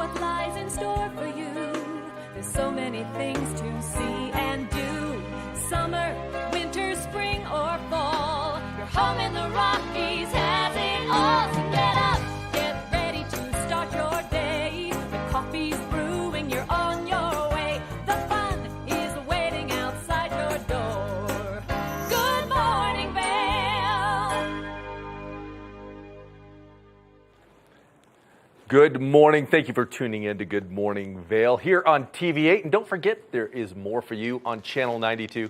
what lies in store for you. There's so many things to see and do. Summer, winter, spring, or fall. Your home in the Rockies has it all. So get up, get ready to start your day. The coffee's brewing, you're on your way. The fun is waiting outside your door. Good morning, Vail. Good morning. Thank you for tuning in to Good Morning Vail here on TV8. And don't forget, there is more for you on Channel 92.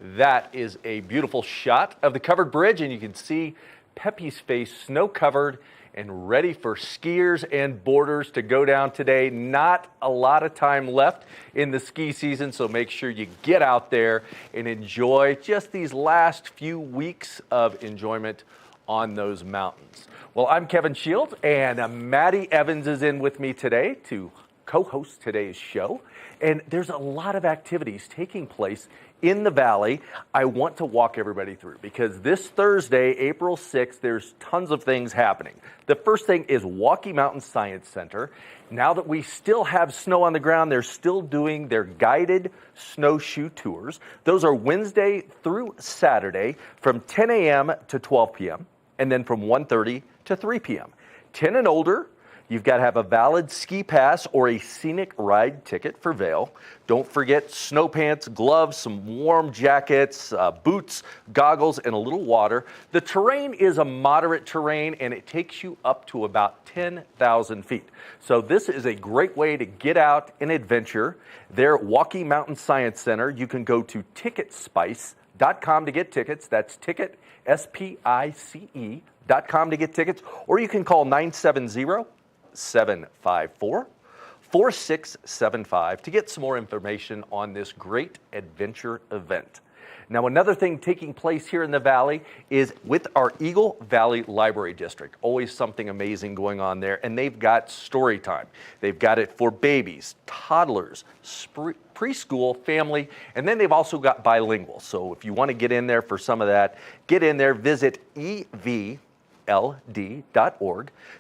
That is a beautiful shot of the covered bridge, and you can see Pepe's face snow-covered and ready for skiers and boarders to go down today. Not a lot of time left in the ski season, so make sure you get out there and enjoy just these last few weeks of enjoyment on those mountains. Well, I'm Kevin Shields, and Maddie Evans is in with me today to co-host today's show. And there's a lot of activities taking place in the Valley I want to walk everybody through, because this Thursday, April 6th, there's tons of things happening. The first thing is Walkie Mountain Science Center. Now that we still have snow on the ground, they're still doing their guided snowshoe tours. Those are Wednesday through Saturday from 10 a.m. to 12 p.m. and then from 1:30 to 3 p.m. 10 and older, you've got to have a valid ski pass or a scenic ride ticket for Vail. Don't forget snow pants, gloves, some warm jackets, boots, goggles, and a little water. The terrain is a moderate terrain, and it takes you up to about 10,000 feet. So this is a great way to get out and adventure. There at Walkie Mountain Science Center, you can go to ticketspice.com to get tickets. That's ticket, SPICE.com to get tickets, or you can call 970-754-4675 to get some more information on this great adventure event. Now, another thing taking place here in the Valley is with our Eagle Valley Library District. Always something amazing going on there, and they've got story time. They've got it for babies, toddlers, preschool, family, and then they've also got bilingual. So if you want to get in there for some of that, get in there, visit evld.org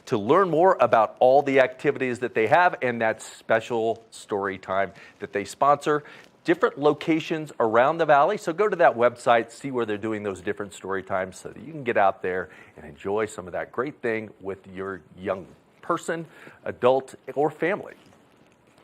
to learn more about all the activities that they have and that special story time that they sponsor. Different locations around the Valley, so go to that website, see where they're doing those different story times so that you can get out there and enjoy some of that great thing with your young person, adult, or family.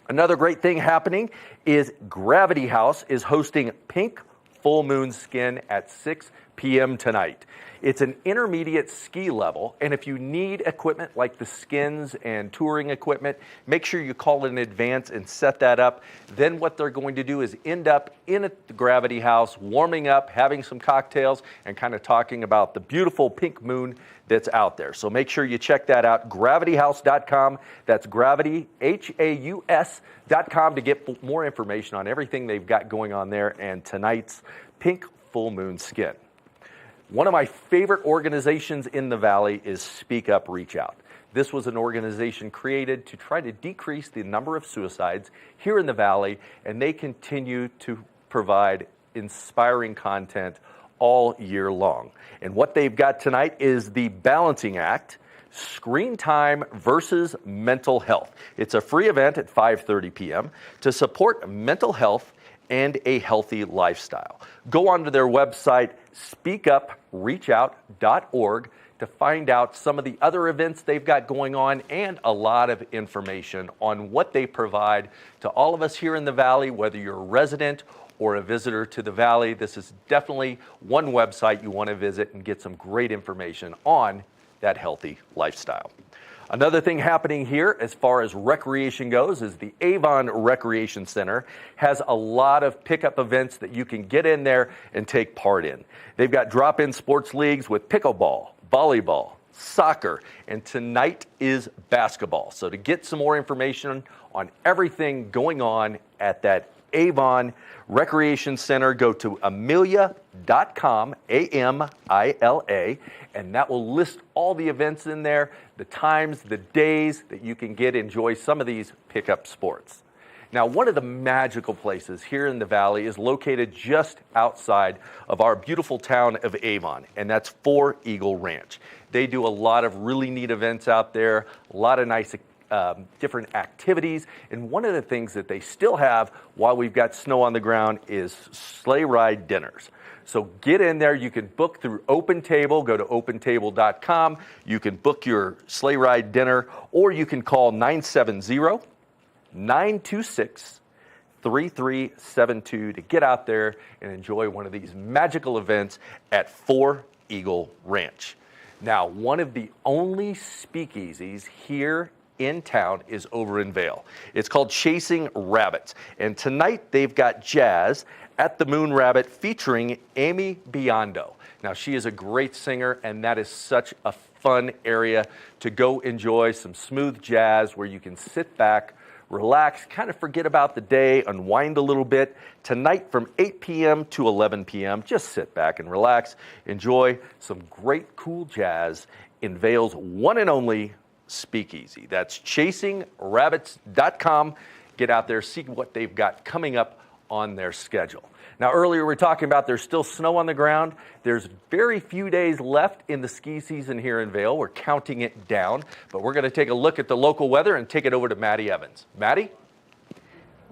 Another great thing happening is Gravity House is hosting Pink Full Moon Skin at 6 p.m. tonight. It's an intermediate ski level, and if you need equipment like the skins and touring equipment, make sure you call in advance and set that up. Then what they're going to do is end up in the Gravity House, warming up, having some cocktails, and kind of talking about the beautiful pink moon that's out there. So make sure you check that out, gravityhouse.com. That's gravity, HAUS.com, to get more information on everything they've got going on there and tonight's Pink Full Moon Skin. One of my favorite organizations in the Valley is Speak Up, Reach Out. This was an organization created to try to decrease the number of suicides here in the Valley, and they continue to provide inspiring content all year long. And what they've got tonight is the balancing act, Screen Time versus Mental Health. It's a free event at 5:30 p.m. to support mental health and a healthy lifestyle. Go onto their website, speakupreachout.org, to find out some of the other events they've got going on and a lot of information on what they provide to all of us here in the Valley, whether you're a resident or a visitor to the Valley. This is definitely one website you want to visit and get some great information on that healthy lifestyle. Another thing happening here as far as recreation goes is the Avon Recreation Center has a lot of pickup events that you can get in there and take part in. They've got drop-in sports leagues with pickleball, volleyball, soccer, and tonight is basketball. So to get some more information on everything going on at that Avon Recreation Center, go to amelia.com, AMILA, and that will list all the events in there, the times, the days that you can enjoy some of these pickup sports. Now, one of the magical places here in the Valley is located just outside of our beautiful town of Avon, and that's 4 Eagle Ranch. They do a lot of really neat events out there, a lot of nice different activities. And one of the things that they still have while we've got snow on the ground is sleigh ride dinners. So get in there. You can book through OpenTable. Go to opentable.com. You can book your sleigh ride dinner, or you can call 970-926-3372 to get out there and enjoy one of these magical events at Four Eagle Ranch. Now, one of the only speakeasies here in town is over in Vail. It's called Chasing Rabbits. And tonight they've got jazz at the Moon Rabbit featuring Amy Biondo. Now, she is a great singer, and that is such a fun area to go enjoy some smooth jazz where you can sit back, relax, kind of forget about the day, unwind a little bit. Tonight from 8 p.m. to 11 p.m., just sit back and relax. Enjoy some great, cool jazz in Vail's one and only speakeasy. That's chasingrabbits.com. Get out there, see what they've got coming up on their schedule. Now, earlier we were talking about there's still snow on the ground. There's very few days left in the ski season here in Vail. We're counting it down, but we're going to take a look at the local weather and take it over to Maddie Evans. Maddie?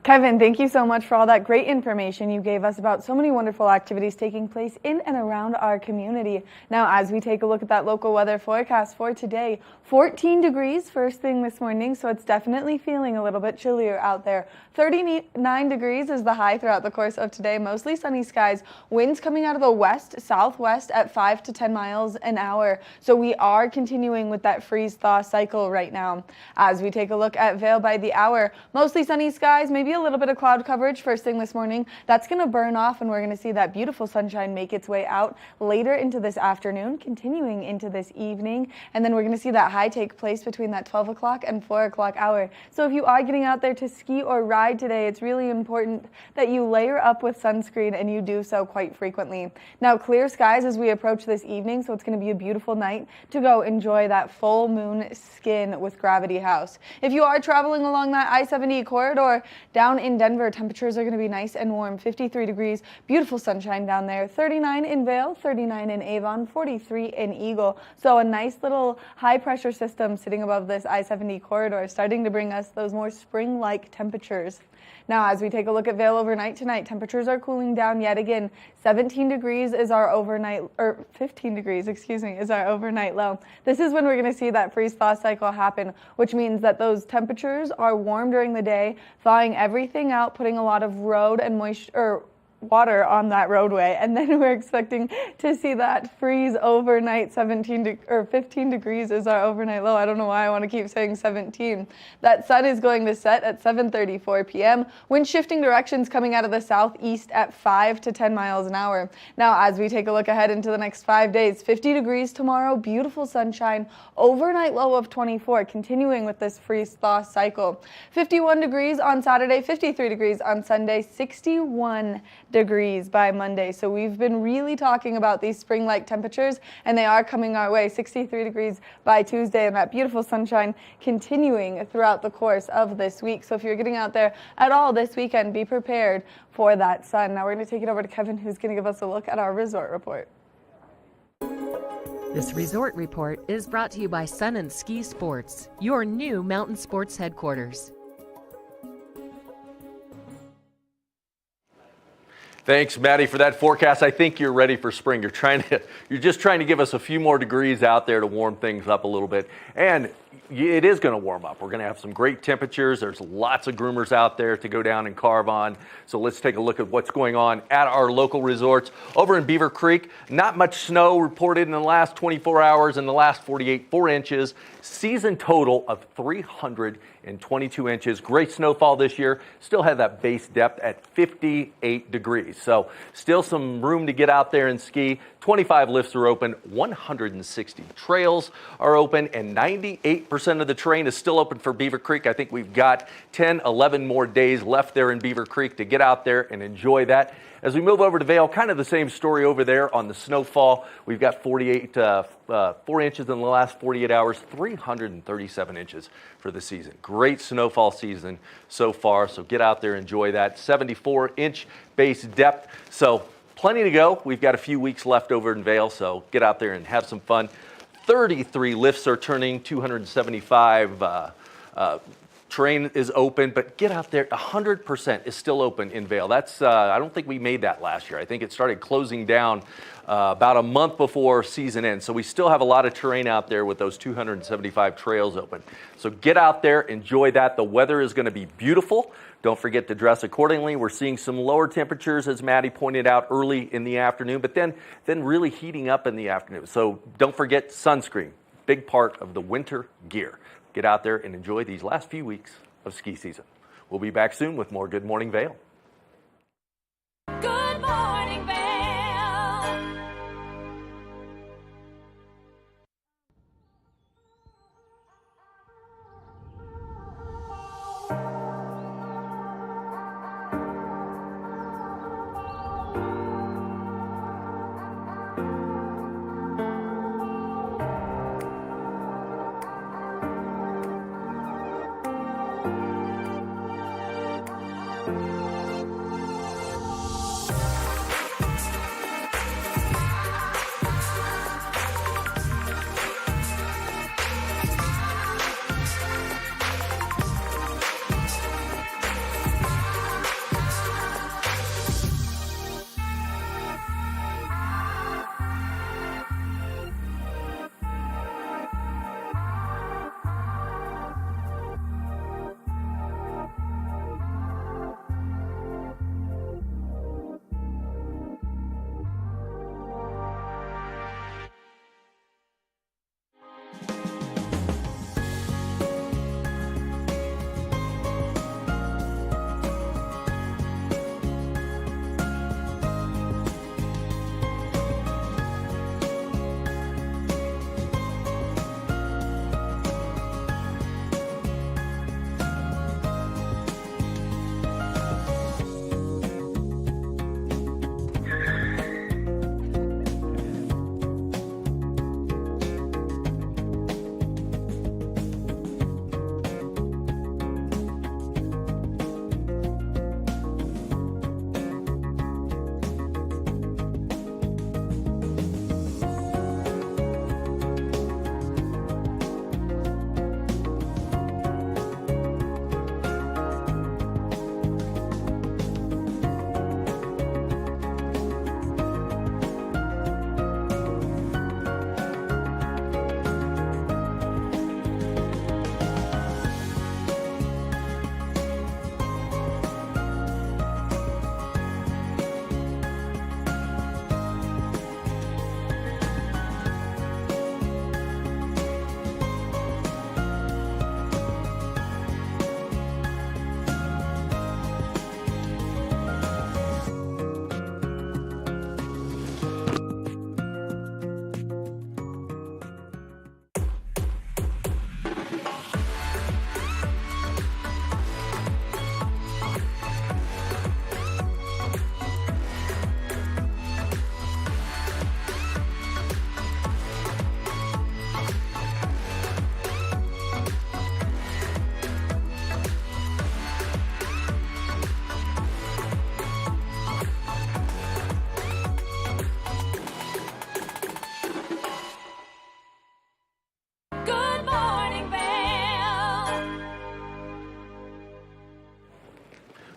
Kevin, thank you so much for all that great information you gave us about so many wonderful activities taking place in and around our community. Now, as we take a look at that local weather forecast for today, 14 degrees first thing this morning, so it's definitely feeling a little bit chillier out there. 39 degrees is the high throughout the course of today. Mostly sunny skies. Winds coming out of the west-southwest at 5 to 10 miles an hour. So we are continuing with that freeze-thaw cycle right now. As we take a look at Vail by the hour, mostly sunny skies, maybe a little bit of cloud coverage first thing this morning. That's going to burn off, and we're going to see that beautiful sunshine make its way out later into this afternoon, continuing into this evening. And then we're going to see that high take place between that 12 o'clock and 4 o'clock hour. So if you are getting out there to ski or ride today, it's really important that you layer up with sunscreen, and you do so quite frequently. Now, clear skies as we approach this evening, so it's going to be a beautiful night to go enjoy that full moon skin with Gravity House. If you are traveling along that I-70 corridor down in Denver, temperatures are going to be nice and warm. 53 degrees, beautiful sunshine down there. 39 in Vail, 39 in Avon, 43 in Eagle. So a nice little high pressure system sitting above this I-70 corridor, starting to bring us those more spring-like temperatures. Now, as we take a look at Vail overnight tonight, temperatures are cooling down yet again. 17 degrees is our overnight, or 15 degrees, excuse me, is our overnight low. This is when we're going to see that freeze-thaw cycle happen, which means that those temperatures are warm during the day, thawing everything out, putting a lot of road and moisture, water on that roadway, and then we're expecting to see that freeze overnight. 15 degrees is our overnight low. I don't know why I want to keep saying 17. That sun is going to set at 7:34 p.m. Wind shifting directions coming out of the southeast at 5 to 10 miles an hour. Now, as we take a look ahead into the next 5 days, 50 degrees tomorrow, beautiful sunshine, overnight low of 24, continuing with this freeze-thaw cycle. 51 degrees on Saturday, 53 degrees on Sunday, 61 degrees by Monday. So we've been really talking about these spring-like temperatures, and they are coming our way. 63 degrees by Tuesday, and that beautiful sunshine continuing throughout the course of this week. So if you're getting out there at all this weekend, be prepared for that sun. Now we're going to take it over to Kevin, who's going to give us a look at our resort report. This resort report is brought to you by Sun and Ski Sports, your new mountain sports headquarters. Thanks, Maddie, for that forecast. I think you're ready for spring. You're just trying to give us a few more degrees out there to warm things up a little bit. And it is going to warm up. We're going to have some great temperatures. There's lots of groomers out there to go down and carve on. So let's take a look at what's going on at our local resorts. Over in Beaver Creek, not much snow reported in the last 24 hours. In the last 48, 4 inches. Season total of 322 inches. Great snowfall this year. Still had that base depth at 58 degrees. So still some room to get out there and ski. 25 lifts are open, 160 trails are open, and 98% of the terrain is still open for Beaver Creek. I think we've got 10, 11 more days left there in Beaver Creek to get out there and enjoy that. As we move over to Vail, kind of the same story over there on the snowfall. We've got 4 inches in the last 48 hours, 337 inches for the season. Great snowfall season so far, so get out there, enjoy that. 74-inch base depth, so plenty to go. We've got a few weeks left over in Vail, so get out there and have some fun. 33 lifts are turning, 275 Terrain is open, but get out there. 100% is still open in Vail. That's I don't think we made that last year. I think it started closing down about a month before season ends. So we still have a lot of terrain out there with those 275 trails open. So get out there, enjoy that. The weather is going to be beautiful. Don't forget to dress accordingly. We're seeing some lower temperatures, as Maddie pointed out, early in the afternoon, but then really heating up in the afternoon. So don't forget sunscreen, big part of the winter gear. Get out there and enjoy these last few weeks of ski season. We'll be back soon with more Good Morning Vail. Good Morning Vail.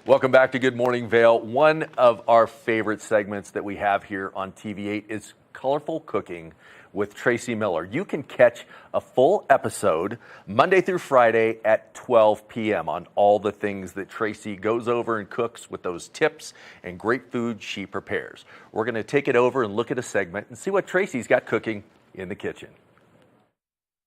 Welcome back to Good Morning Vail. One of our favorite segments that we have here on TV8 is Colorful Cooking with Tracy Miller. You can catch a full episode Monday through Friday at 12 p.m. on all the things that Tracy goes over and cooks with those tips and great food she prepares. We're going to take it over and look at a segment and see what Tracy's got cooking in the kitchen.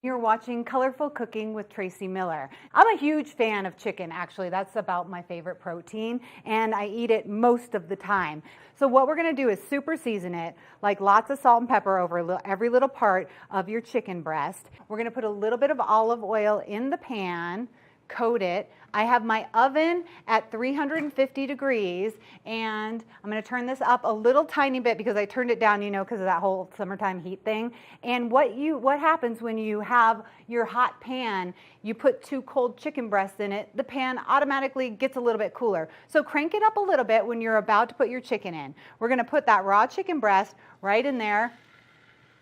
You're watching Colorful Cooking with Tracy Miller. I'm a huge fan of chicken, actually. That's about my favorite protein, and I eat it most of the time. So what we're going to do is super season it, like lots of salt and pepper over every little part of your chicken breast. We're going to put a little bit of olive oil in the pan, coat it. I have my oven at 350 degrees, and I'm going to turn this up a little tiny bit because I turned it down, you know, because of that whole summertime heat thing. And what happens when you have your hot pan, you put 2 cold chicken breasts in it, the pan automatically gets a little bit cooler. So crank it up a little bit when you're about to put your chicken in. We're going to put that raw chicken breast right in there.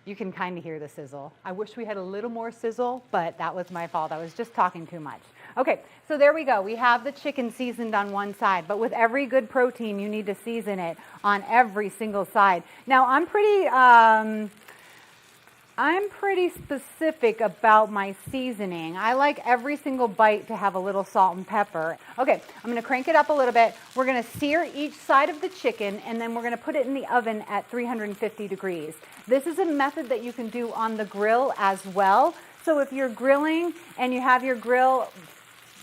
You can kind of hear the sizzle. I wish we had a little more sizzle, but that was my fault. I was just talking too much. Okay, so there we go. We have the chicken seasoned on one side, but with every good protein, you need to season it on every single side. Now, I'm pretty specific about my seasoning. I like every single bite to have a little salt and pepper. Okay, I'm gonna crank it up a little bit. We're gonna sear each side of the chicken, and then we're gonna put it in the oven at 350 degrees. This is a method that you can do on the grill as well. So if you're grilling and you have your grill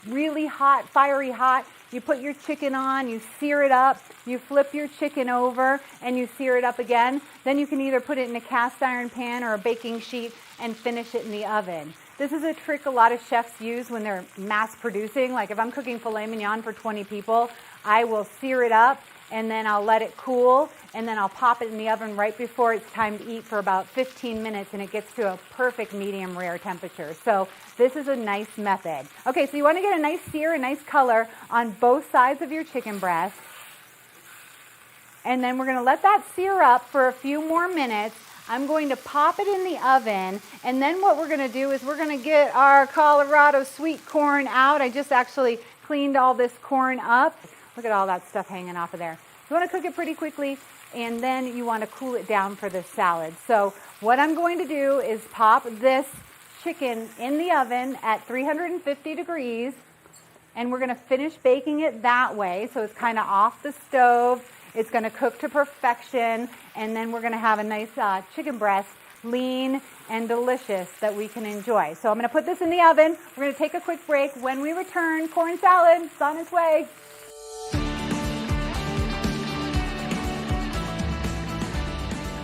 really hot, fiery hot, you put your chicken on, you sear it up, you flip your chicken over, and you sear it up again. Then you can either put it in a cast iron pan or a baking sheet and finish it in the oven. This is a trick a lot of chefs use when they're mass producing. Like if I'm cooking filet mignon for 20 people, I will sear it up and then I'll let it cool, and then I'll pop it in the oven right before it's time to eat for about 15 minutes, and it gets to a perfect medium rare temperature. So this is a nice method. Okay, so you want to get a nice sear, a nice color on both sides of your chicken breast. And then we're going to let that sear up for a few more minutes. I'm going to pop it in the oven, and then what we're going to do is we're going to get our Colorado sweet corn out. I just actually cleaned all this corn up. Look at all that stuff hanging off of there. You want to cook it pretty quickly, and then you want to cool it down for the salad. So what I'm going to do is pop this chicken in the oven at 350 degrees, and we're going to finish baking it that way. So it's kind of off the stove. It's going to cook to perfection, and then we're going to have a nice chicken breast, lean and delicious, that we can enjoy. So I'm going to put this in the oven. We're going to take a quick break. When we return, corn salad is on its way.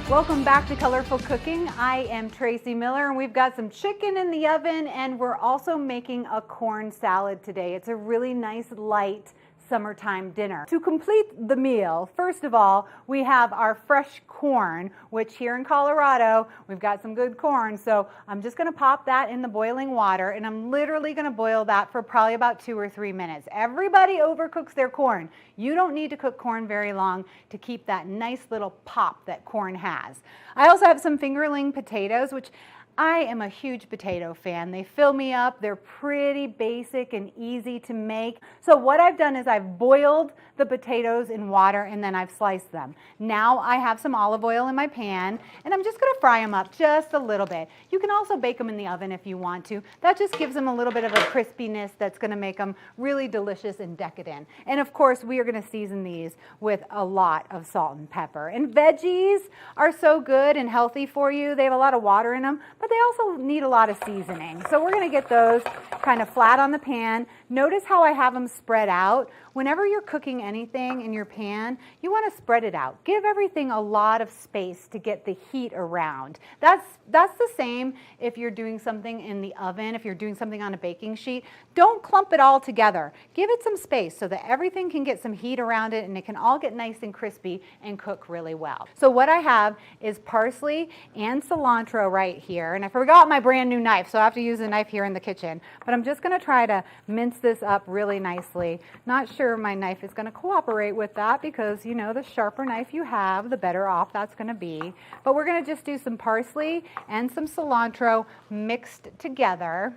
Welcome back to Colorful Cooking. I am Tracy Miller, and we've got some chicken in the oven, and we're also making a corn salad today. It's a really nice, light summertime dinner. To complete the meal, first of all, we have our fresh corn, which here in Colorado, we've got some good corn. So I'm just going to pop that in the boiling water, and I'm literally going to boil that for probably about 2 or 3 minutes. Everybody overcooks their corn. You don't need to cook corn very long to keep that nice little pop that corn has. I also have some fingerling potatoes, which I am a huge potato fan. They fill me up. They're pretty basic and easy to make. So what I've done is I've boiled the potatoes in water, and then I've sliced them. Now I have some olive oil in my pan, and I'm just going to fry them up just a little bit. You can also bake them in the oven if you want to. That just gives them a little bit of a crispiness that's going to make them really delicious and decadent. And of course, we are going to season these with a lot of salt and pepper. And veggies are so good and healthy for you. They have a lot of water in them, but they also need a lot of seasoning. So we're going to get those kind of flat on the pan. Notice how I have them spread out. Whenever you're cooking anything in your pan, you want to spread it out. Give everything a lot of space to get the heat around. That's the same if you're doing something in the oven, if you're doing something on a baking sheet. Don't clump it all together. Give it some space so that everything can get some heat around it, and it can all get nice and crispy and cook really well. So what I have is parsley and cilantro right here, and I forgot my brand new knife, so I have to use a knife here in the kitchen. But I'm just going to try to mince this up really nicely. Not sure my knife is going to cooperate with that, because you know, the sharper knife you have, the better off that's going to be. But we're going to just do some parsley and some cilantro mixed together.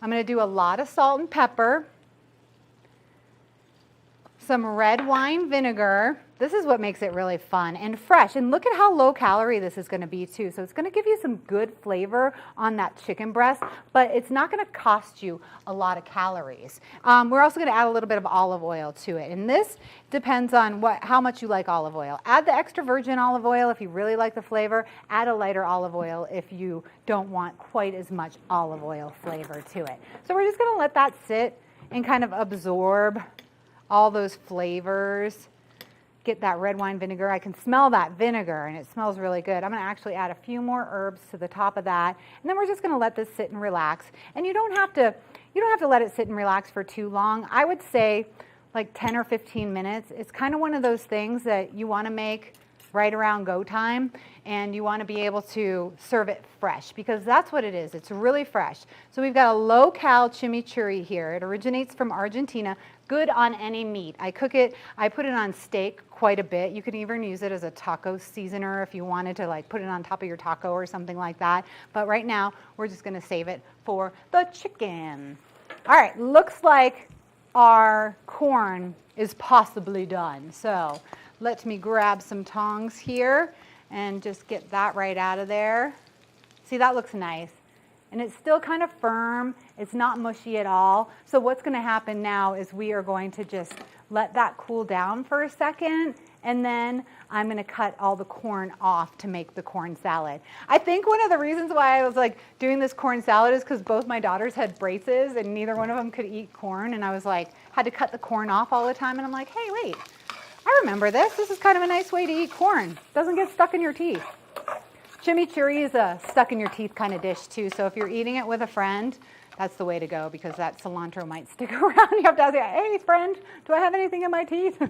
I'm going to do a lot of salt and pepper, some red wine vinegar. This is what makes it really fun and fresh. And look at how low calorie this is going to be too. So it's going to give you some good flavor on that chicken breast, but it's not going to cost you a lot of calories. We're also going to add a little bit of olive oil to it. And this depends on how much you like olive oil. Add the extra virgin olive oil if you really like the flavor. Add a lighter olive oil if you don't want quite as much olive oil flavor to it. So we're just going to let that sit and kind of absorb all those flavors. Get that red wine vinegar. I can smell that vinegar, and it smells really good. I'm going to actually add a few more herbs to the top of that, and then we're just going to let this sit and relax. And you don't have to let it sit and relax for too long. I would say like 10 or 15 minutes. It's kind of one of those things that you want to make right around go time, and you want to be able to serve it fresh because that's what it is. It's really fresh. So we've got a low-cal chimichurri here. It originates from Argentina. Good on any meat. I put it on steak quite a bit. You can even use it as a taco seasoner if you wanted to like put it on top of your taco or something like that. But right now, we're just gonna save it for the chicken. All right, looks like our corn is possibly done. So let me grab some tongs here and just get that right out of there. See, that looks nice. And it's still kind of firm. It's not mushy at all. So what's going to happen now is we are going to just let that cool down for a second, and then I'm going to cut all the corn off to make the corn salad. I think one of the reasons why I was like doing this corn salad is because both my daughters had braces and neither one of them could eat corn, and I was like, had to cut the corn off all the time, and I'm like, hey, wait, I remember this. This is kind of a nice way to eat corn. Doesn't get stuck in your teeth. Chimichurri is a stuck-in-your-teeth kind of dish, too, so if you're eating it with a friend, that's the way to go because that cilantro might stick around. You have to ask, hey, friend, do I have anything in my teeth?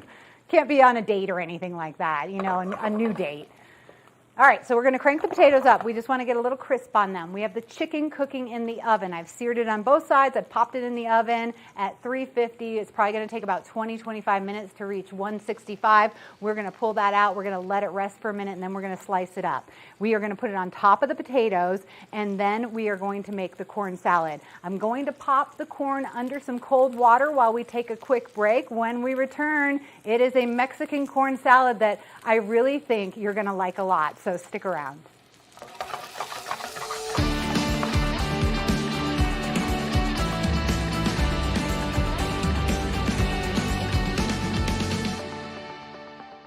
Can't be on a date or anything like that, you know, a new date. All right, so we're going to crank the potatoes up. We just want to get a little crisp on them. We have the chicken cooking in the oven. I've seared it on both sides. I've popped it in the oven at 350. It's probably going to take about 20-25 minutes to reach 165. We're going to pull that out. We're going to let it rest for a minute, and then we're going to slice it up. We are going to put it on top of the potatoes, and then we are going to make the corn salad. I'm going to pop the corn under some cold water while we take a quick break. When we return, it is a Mexican corn salad that I really think you're going to like a lot. So stick around.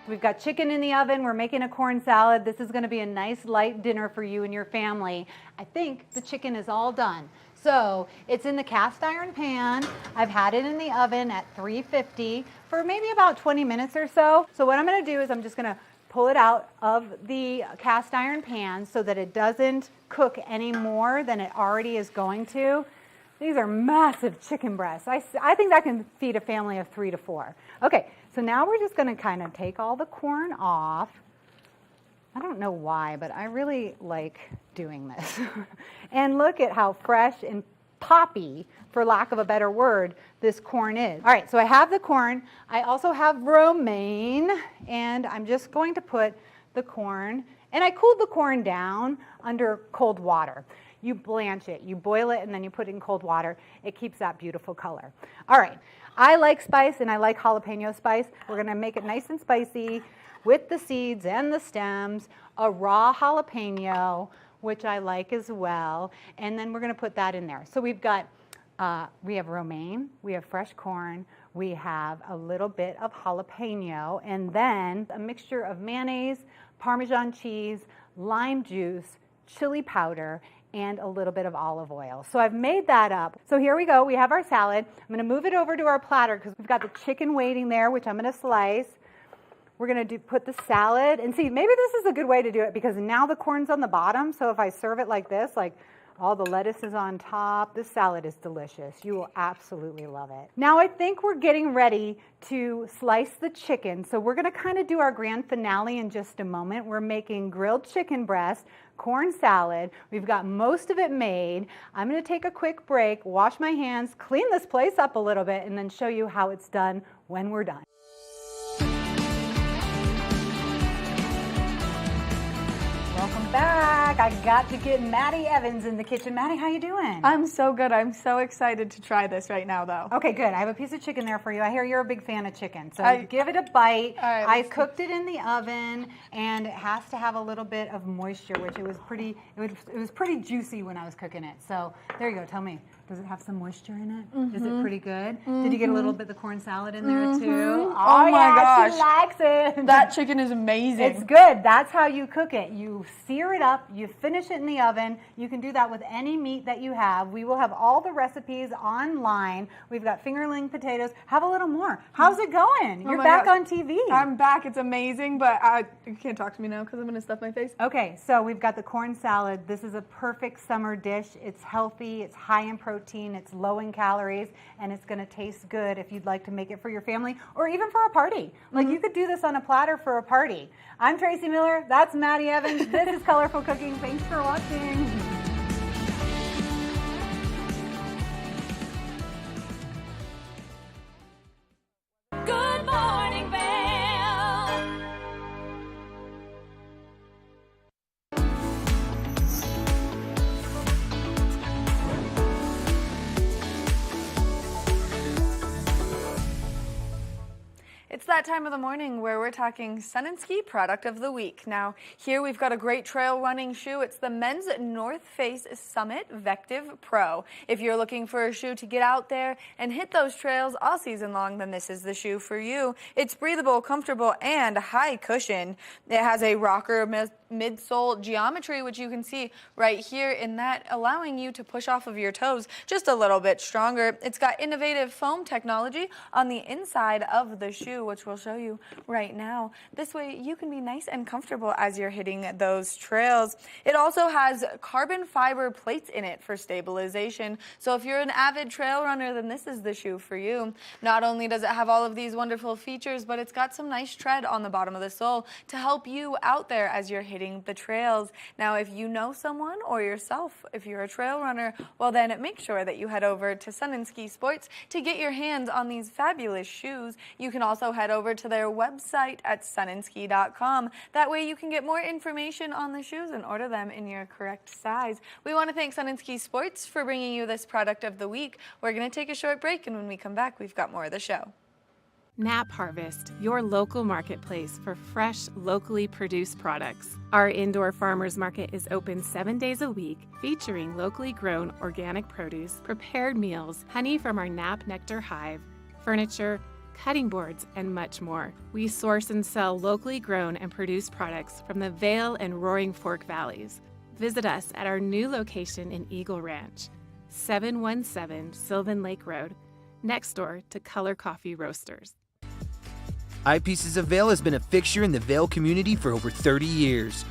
We've got chicken in the oven. We're making a corn salad. This is going to be a nice light dinner for you and your family. I think the chicken is all done. So it's in the cast iron pan. I've had it in the oven at 350 for maybe about 20 minutes or so. So what I'm going to do is I'm just going to pull it out of the cast iron pan so that it doesn't cook any more than it already is going to. These are massive chicken breasts. I think that can feed a family of 3 to 4. Okay, so now we're just going to kind of take all the corn off. I don't know why, but I really like doing this. And look at how fresh and poppy, for lack of a better word, this corn is. All right, so I have the corn. I also have romaine, and I'm just going to put the corn, and I cooled the corn down under cold water. You blanch it, you boil it, and then you put it in cold water. It keeps that beautiful color. All right, I like spice, and I like jalapeno spice. We're gonna make it nice and spicy with the seeds and the stems, a raw jalapeno, which I like as well, and then we're going to put that in there. So we've got, we have romaine, we have fresh corn, we have a little bit of jalapeno, and then a mixture of mayonnaise, Parmesan cheese, lime juice, chili powder, and a little bit of olive oil. So I've made that up. So here we go, we have our salad. I'm going to move it over to our platter because we've got the chicken waiting there, which I'm going to slice. We're going to put the salad, and see, maybe this is a good way to do it because now the corn's on the bottom, so if I serve it like this, like all the lettuce is on top, this salad is delicious. You will absolutely love it. Now I think we're getting ready to slice the chicken, so we're going to kind of do our grand finale in just a moment. We're making grilled chicken breast, corn salad. We've got most of it made. I'm going to take a quick break, wash my hands, clean this place up a little bit, and then show you how it's done when we're done. Welcome back. I got to get Maddie Evans in the kitchen. Maddie, how you doing? I'm so good. I'm so excited to try this right now, though. Okay, good. I have a piece of chicken there for you. I hear you're a big fan of chicken, so give it a bite. All right, I cooked it in the oven, and it has to have a little bit of moisture, which it was pretty juicy when I was cooking it. So there you go. Tell me, does it have some moisture in it? Mm-hmm. Is it pretty good? Mm-hmm. Did you get a little bit of the corn salad in there too? Oh my gosh, she likes it. That chicken is amazing. It's good. That's how you cook it. You sear it up, you finish it in the oven. You can do that with any meat that you have. We will have all the recipes online. We've got fingerling potatoes. Have a little more. How's it going? You're back on TV. I'm back. It's amazing, but you can't talk to me now because I'm going to stuff my face. Okay, so we've got the corn salad. This is a perfect summer dish. It's healthy. It's high in protein. protein, it's low in calories, and it's going to taste good if you'd like to make it for your family or even for a party. Like you could do this on a platter for a party. I'm Tracy Miller. That's Maddie Evans. This is Colorful Cooking. Thanks for watching. Good Morning Vail. It's that time of the morning where we're talking Sun and Ski Product of the Week. Now, here we've got a great trail running shoe. It's the men's North Face Summit Vective Pro. If you're looking for a shoe to get out there and hit those trails all season long, then this is the shoe for you. It's breathable, comfortable, and high cushion. It has a rocker midsole geometry, which you can see right here in that, allowing you to push off of your toes just a little bit stronger. It's got innovative foam technology on the inside of the shoe, which we'll show you right now. This way you can be nice and comfortable as you're hitting those trails. It also has carbon fiber plates in it for stabilization. So if you're an avid trail runner, then this is the shoe for you. Not only does it have all of these wonderful features, but it's got some nice tread on the bottom of the sole to help you out there as you're hitting the trails. Now, if you know someone or yourself, if you're a trail runner, well then make sure that you head over to Sun and Ski Sports to get your hands on these fabulous shoes. You can also head over to their website at sunandski.com. That way you can get more information on the shoes and order them in your correct size. We want to thank Sun and Ski Sports for bringing you this product of the week. We're going to take a short break, and when we come back, we've got more of the show. Knapp Harvest, your local marketplace for fresh, locally produced products. Our indoor farmers market is open 7 days a week, featuring locally grown organic produce, prepared meals, honey from our Knapp Nectar Hive, furniture, cutting boards, and much more. We source and sell locally grown and produced products from the Vail and Roaring Fork Valleys. Visit us at our new location in Eagle Ranch, 717 Sylvan Lake Road, next door to Color Coffee Roasters. Eyepieces of Vail has been a fixture in the Vail community for over 30 years.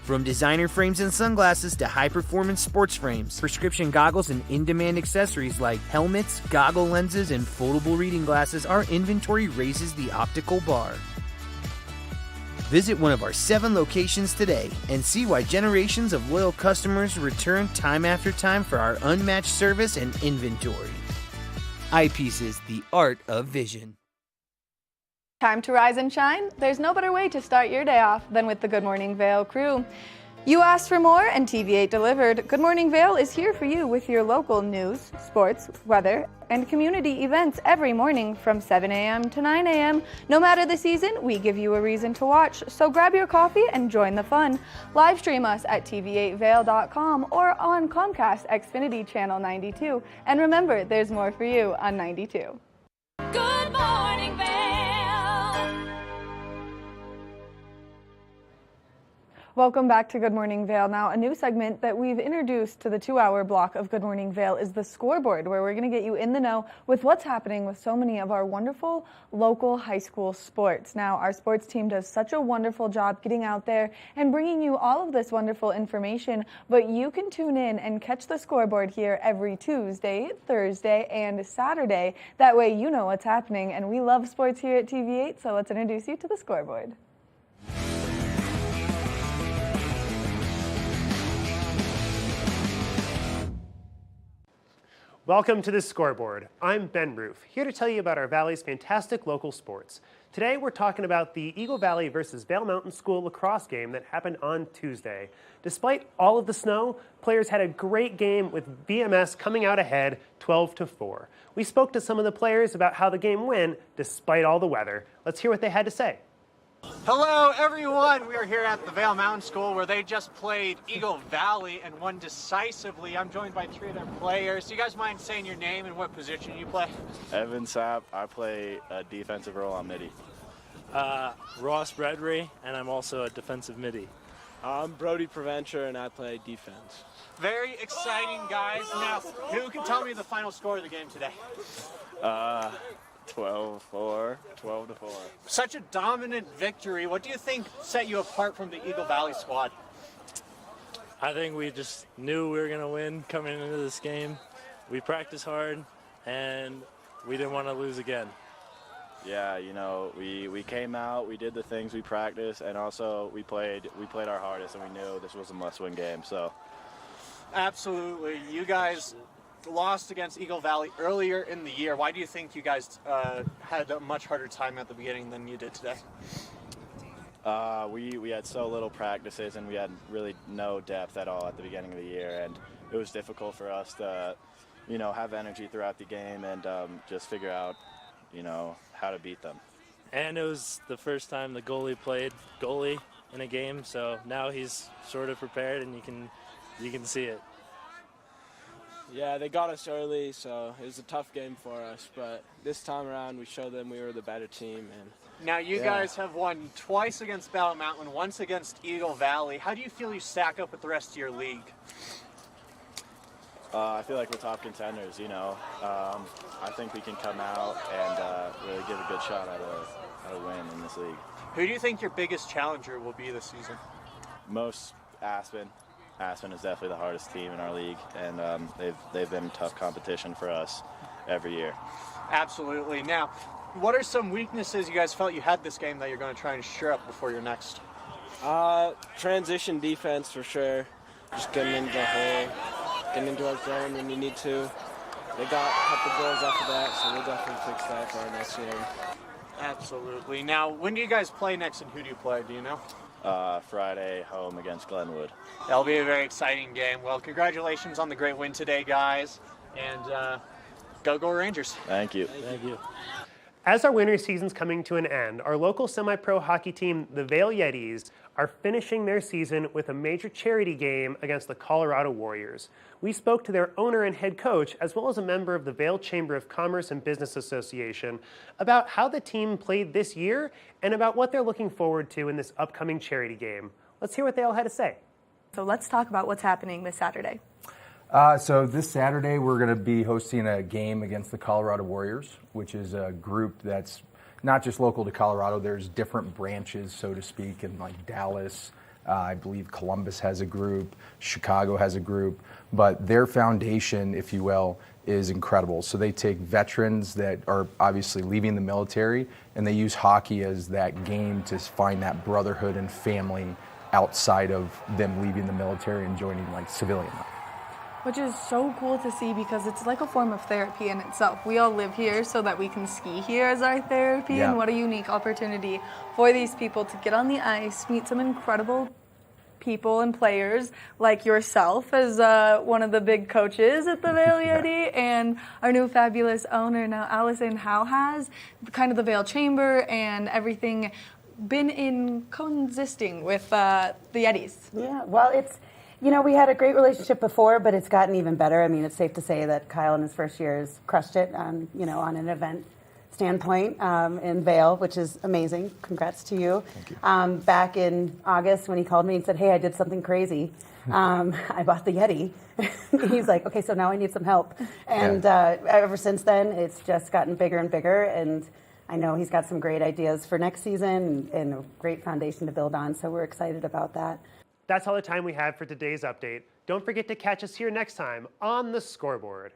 From designer frames and sunglasses to high-performance sports frames, prescription goggles, and in-demand accessories like helmets, goggle lenses, and foldable reading glasses, our inventory raises the optical bar. Visit one of our 7 locations today and see why generations of loyal customers return time after time for our unmatched service and inventory. Eyepieces, the art of vision. Time to rise and shine? There's no better way to start your day off than with the Good Morning Vail crew. You asked for more and TV8 delivered. Good Morning Vail is here for you with your local news, sports, weather, and community events every morning from 7 a.m. to 9 a.m. No matter the season, we give you a reason to watch, so grab your coffee and join the fun. Live stream us at tv8vail.com or on Comcast Xfinity Channel 92. And remember, there's more for you on 92. Good Morning Vail. Welcome back to Good Morning Vail. Now, a new segment that we've introduced to the 2-hour block of Good Morning Vail is the scoreboard, where we're going to get you in the know with what's happening with so many of our wonderful local high school sports. Now, our sports team does such a wonderful job getting out there and bringing you all of this wonderful information, but you can tune in and catch the scoreboard here every Tuesday, Thursday, and Saturday. That way you know what's happening, and we love sports here at TV8, so let's introduce you to the scoreboard. Welcome to the Scoreboard. I'm Ben Roof, here to tell you about our Valley's fantastic local sports. Today we're talking about the Eagle Valley versus Vail Mountain School lacrosse game that happened on Tuesday. Despite all of the snow, players had a great game with VMS coming out ahead 12-4. We spoke to some of the players about how the game went despite all the weather. Let's hear what they had to say. Hello everyone, we are here at the Vail Mountain School where they just played Eagle Valley and won decisively. I'm joined by 3 of their players. Do you guys mind saying your name and what position you play? Evan Sapp, I play a defensive role on midi. Ross Bradbury, and I'm also a defensive midi. I'm Brody Preventure and I play defense. Very exciting, guys. Now, who can tell me the final score of the game today? 12-4. Such a dominant victory. What do you think set you apart from the Eagle Valley squad? I think we just knew we were going to win coming into this game. we practiced hard, and we didn't want to lose again. Yeah, you know, we came out, we did the things we practiced, and also we played our hardest, and we knew this was a must-win game. So, Absolutely. You guys lost against Eagle Valley earlier in the year. Why do you think you guys had a much harder time at the beginning than you did today? we had so little practices, and we had really no depth at all at the beginning of the year, and it was difficult for us to, you know, have energy throughout the game and just figure out, you know, how to beat them. And it was the first time the goalie played goalie in a game, so now he's sort of prepared, and you can see it. Yeah, they got us early, so it was a tough game for us. But this time around, we showed them we were the better team. And Now you guys have won twice against Battle Mountain, once against Eagle Valley. How do you feel you stack up with the rest of your league? I feel like we're top contenders, you know. I think we can come out and really give a good shot at a win in this league. Who do you think your biggest challenger will be this season? Most Aspen. Aspen is definitely the hardest team in our league, and they've been tough competition for us every year. Absolutely. Now, what are some weaknesses you guys felt you had this game that you're going to try and shore up before your next? transition defense for sure. Just getting into the hole, getting into our zone when we need to. They got a couple goals after that, so we'll definitely fix that for our next game. Absolutely. Now, when do you guys play next, and who do you play? Do you know? Friday, home against Glenwood. That'll be a very exciting game. Well, congratulations on the great win today, guys, and go Rangers. Thank you. Thank you. As our winter season's coming to an end, our local semi-pro hockey team, the Vail Yetis, are finishing their season with a major charity game against the Colorado Warriors. We spoke to their owner and head coach, as well as a member of the Vail Chamber of Commerce and Business Association, about how the team played this year and about what they're looking forward to in this upcoming charity game. Let's hear what they all had to say. So let's talk about what's happening this Saturday. So this Saturday, we're going to be hosting a game against the Colorado Warriors, which is a group that's not just local to Colorado. There's different branches, so to speak, in like Dallas. I believe Columbus has a group, Chicago has a group, but their foundation, if you will, is incredible. So they take veterans that are obviously leaving the military, and they use hockey as that game to find that brotherhood and family outside of them leaving the military and joining like civilian life. Which is so cool to see because it's like a form of therapy in itself. We all live here so that we can ski here as our therapy, and what a unique opportunity for these people to get on the ice, meet some incredible people and players like yourself as one of the big coaches at the Vail Yeti, and our new fabulous owner now, Allison, how has kind of the Vail Chamber and everything been in coexisting with the Yetis? Yeah, well, it's, you know, we had a great relationship before, but it's gotten even better. I mean, it's safe to say that Kyle in his first year has crushed it on, you know, on an event standpoint in Vail, which is amazing. Congrats to you. Thank you. Back in August when he called me and said, hey, I did something crazy. I bought the Yeti. He's like, okay, so now I need some help. And ever since then, it's just gotten bigger and bigger. And I know he's got some great ideas for next season and a great foundation to build on. So we're excited about that. That's all the time we have for today's update. Don't forget to catch us here next time on The Scoreboard.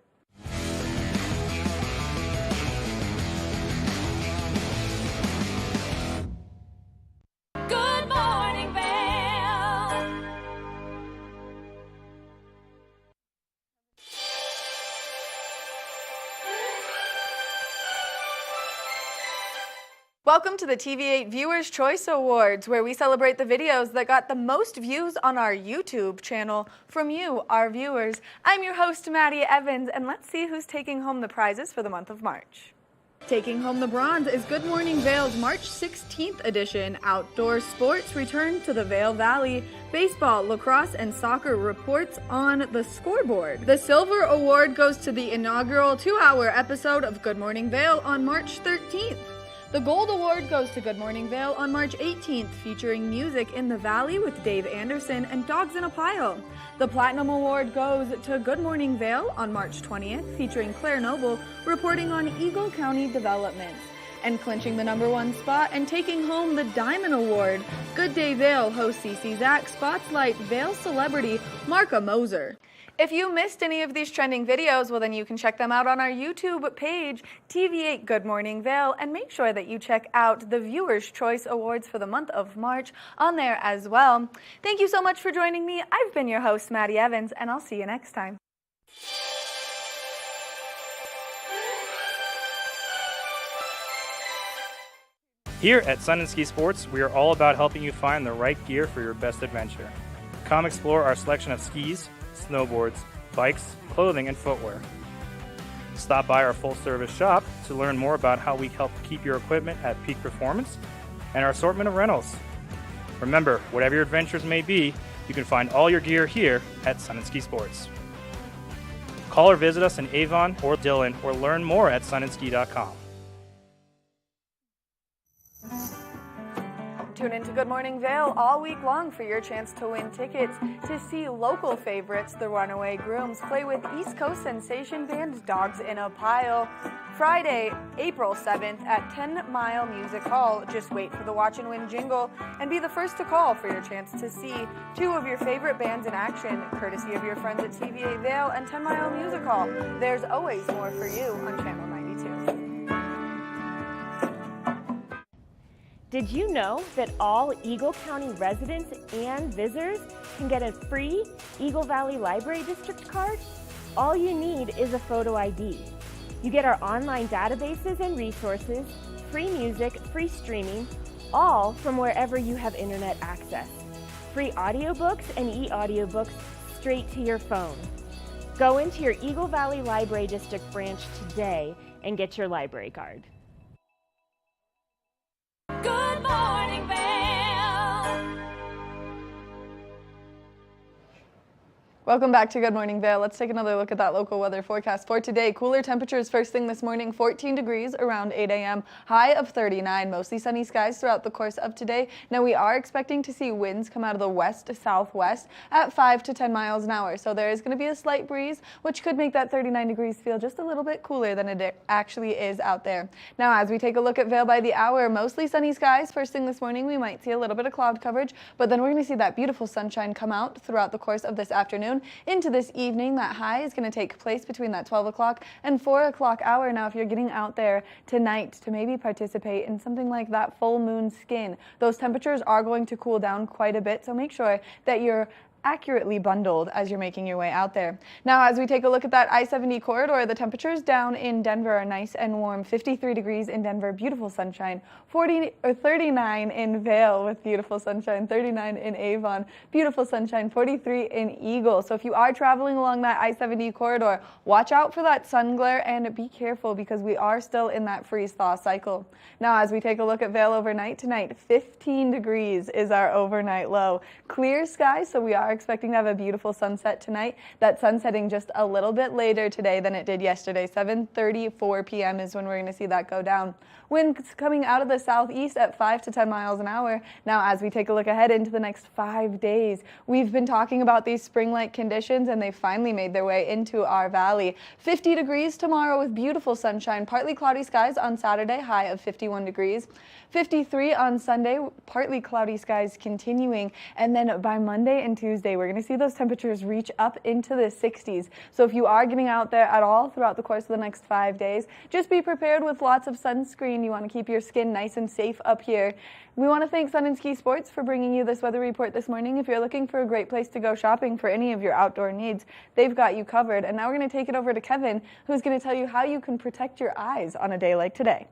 Good Morning Vail. Welcome to the TV8 Viewers' Choice Awards, where we celebrate the videos that got the most views on our YouTube channel from you, our viewers. I'm your host, Maddie Evans, and let's see who's taking home the prizes for the month of March. Taking home the bronze is Good Morning Vail's March 16th edition. Outdoor sports return to the Vail Valley. Baseball, lacrosse, and soccer reports on The Scoreboard. The silver award goes to the inaugural 2-hour episode of Good Morning Vail on March 13th. The Gold Award goes to Good Morning Vail on March 18th, featuring music in the Valley with Dave Anderson and Dogs in a Pile. The Platinum Award goes to Good Morning Vail on March 20th, featuring Claire Noble reporting on Eagle County developments. And clinching the #1 spot and taking home the Diamond Award, Good Day Vail host CC Zach spotlight Vail celebrity Marka Moser. If you missed any of these trending videos, well then you can check them out on our YouTube page, TV8 Good Morning Vail, and make sure that you check out the Viewers' Choice Awards for the month of March on there as well. Thank you so much for joining me. I've been your host, Maddie Evans, and I'll see you next time. Here at Sun and Ski Sports, we are all about helping you find the right gear for your best adventure. Come explore our selection of skis, snowboards, bikes, clothing, and footwear. Stop by our full-service shop to learn more about how we help keep your equipment at peak performance and our assortment of rentals. Remember, whatever your adventures may be, you can find all your gear here at Sun and Ski Sports. Call or visit us in Avon or Dillon or learn more at sunandski.com. Tune into Good Morning Vail all week long for your chance to win tickets to see local favorites, the Runaway Grooms, play with East Coast sensation band Dogs in a Pile. Friday, April 7th at 10 Mile Music Hall. Just wait for the Watch and Win jingle and be the first to call for your chance to see two of your favorite bands in action, courtesy of your friends at TVA Vail and 10 Mile Music Hall. There's always more for you on Channel 92. Did you know that all Eagle County residents and visitors can get a free Eagle Valley Library District card? All you need is a photo ID. You get our online databases and resources, free music, free streaming, all from wherever you have internet access. Free audiobooks and e-audiobooks straight to your phone. Go into your Eagle Valley Library District branch today and get your library card. Good Morning Vail. Welcome back to Good Morning Vail. Let's take another look at that local weather forecast for today. Cooler temperatures first thing this morning, 14 degrees around 8 a.m., high of 39, mostly sunny skies throughout the course of today. Now we are expecting to see winds come out of the west to southwest at 5 to 10 miles an hour. So there is going to be a slight breeze, which could make that 39 degrees feel just a little bit cooler than it actually is out there. Now as we take a look at Vail by the hour, mostly sunny skies first thing this morning. We might see a little bit of cloud coverage, but then we're going to see that beautiful sunshine come out throughout the course of this afternoon. Into this evening, that high is going to take place between that 12 o'clock and 4 o'clock hour. Now, if you're getting out there tonight to maybe participate in something like that full moon skin, those temperatures are going to cool down quite a bit, so make sure that you're accurately bundled as you're making your way out there. Now, as we take a look at that I-70 corridor, the temperatures down in Denver are nice and warm. 53 degrees in Denver, beautiful sunshine. 39 in Vail with beautiful sunshine. 39 in Avon, beautiful sunshine. 43 in Eagle. So if you are traveling along that I-70 corridor, watch out for that sun glare and be careful because we are still in that freeze-thaw cycle. Now, as we take a look at Vail overnight tonight, 15 degrees is our overnight low. Clear skies, so we are expecting to have a beautiful sunset tonight. That sun setting just a little bit later today than it did yesterday. 7:34 p.m. is when we're going to see that go down. Winds coming out of the southeast at 5 to 10 miles an hour. Now, as we take a look ahead into the next 5 days, we've been talking about these spring-like conditions, and they finally made their way into our valley. 50 degrees tomorrow with beautiful sunshine. Partly cloudy skies on Saturday, high of 51 degrees. 53 on Sunday, partly cloudy skies continuing. And then by Monday and Tuesday, we're going to see those temperatures reach up into the 60s. So if you are getting out there at all throughout the course of the next 5 days, just be prepared with lots of sunscreen. You want to keep your skin nice and safe up here. We want to thank Sun and Ski Sports for bringing you this weather report this morning. If you're looking for a great place to go shopping for any of your outdoor needs, they've got you covered. And now we're going to take it over to Kevin, who's going to tell you how you can protect your eyes on a day like today.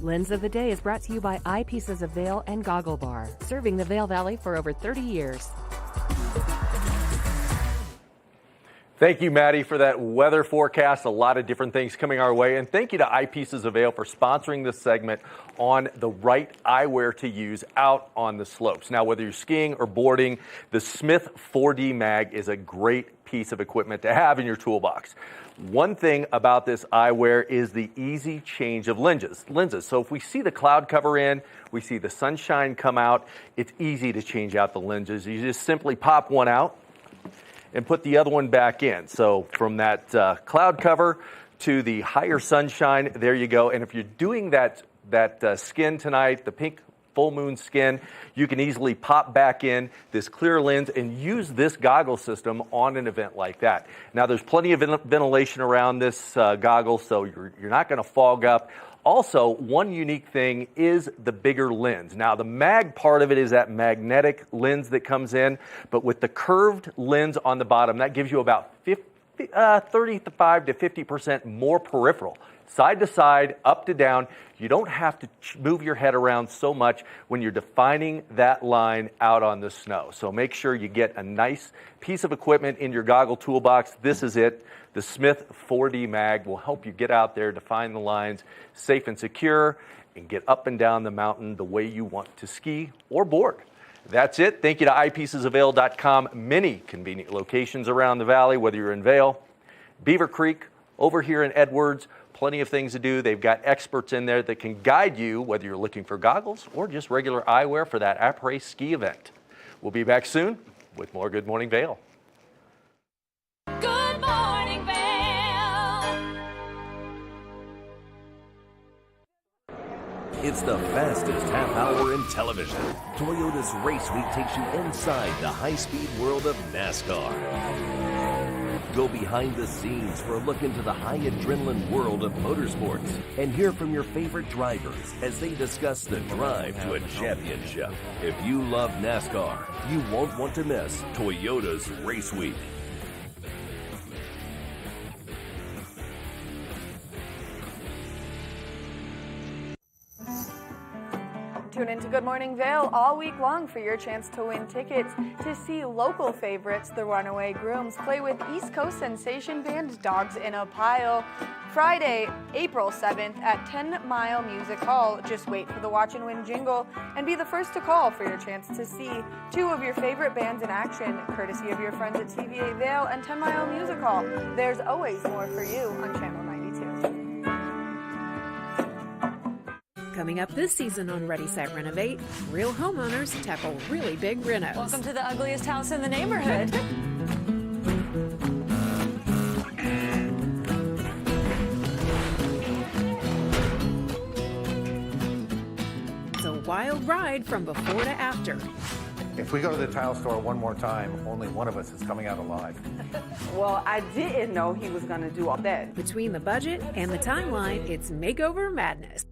Lens of the Day is brought to you by Eyepieces of Vail and Goggle Bar, serving the Vail Valley for over 30 years. Thank you, Maddie, for that weather forecast. A lot of different things coming our way. And thank you to Eyepieces of Vail for sponsoring this segment on the right eyewear to use out on the slopes. Now, whether you're skiing or boarding, the Smith 4D Mag is a great piece of equipment to have in your toolbox. One thing about this eyewear is the easy change of lenses. So if we see the cloud cover in, we see the sunshine come out, it's easy to change out the lenses. You just simply pop one out and put the other one back in. So from that cloud cover to the higher sunshine, there you go. And if you're doing that skin tonight, the pink full moon skin. You can easily pop back in this clear lens and use this goggle system on an event like that. Now, there's plenty of ventilation around this goggle, so you're not going to fog up. Also, one unique thing is the bigger lens. Now, the mag part of it is that magnetic lens that comes in, but with the curved lens on the bottom, that gives you about 35 to 50% more peripheral. Side to side, up to down. You don't have to move your head around so much when you're defining that line out on the snow. So make sure you get a nice piece of equipment in your goggle toolbox. This is it. The Smith 4D Mag will help you get out there, define the lines safe and secure, and get up and down the mountain the way you want to ski or board. That's it. Thank you to eyepiecesofvail.com. Many convenient locations around the valley, whether you're in Vail, Beaver Creek, over here in Edwards. Plenty of things to do. They've got experts in there that can guide you, whether you're looking for goggles or just regular eyewear for that après ski event. We'll be back soon with more Good Morning Vail. Good Morning Vail. It's the fastest half hour in television. Toyota's Race Week takes you inside the high-speed world of NASCAR. Go behind the scenes for a look into the high adrenaline world of motorsports and hear from your favorite drivers as they discuss the drive to a championship. If you love NASCAR, you won't want to miss Toyota's Race Week. Tune into Good Morning Vail all week long for your chance to win tickets to see local favorites, the Runaway Grooms, play with East Coast sensation band Dogs in a Pile. Friday, April 7th at 10 Mile Music Hall. Just wait for the Watch and Win jingle and be the first to call for your chance to see two of your favorite bands in action, courtesy of your friends at TVA Vail and 10 Mile Music Hall. There's always more for you on Channel 92. Coming up this season on Ready, Set, Renovate, real homeowners tackle really big renos. Welcome to the ugliest house in the neighborhood. It's a wild ride from before to after. If we go to the tile store one more time, only one of us is coming out alive. Well, I didn't know he was going to do all that. Between the budget and the timeline, it's makeover madness.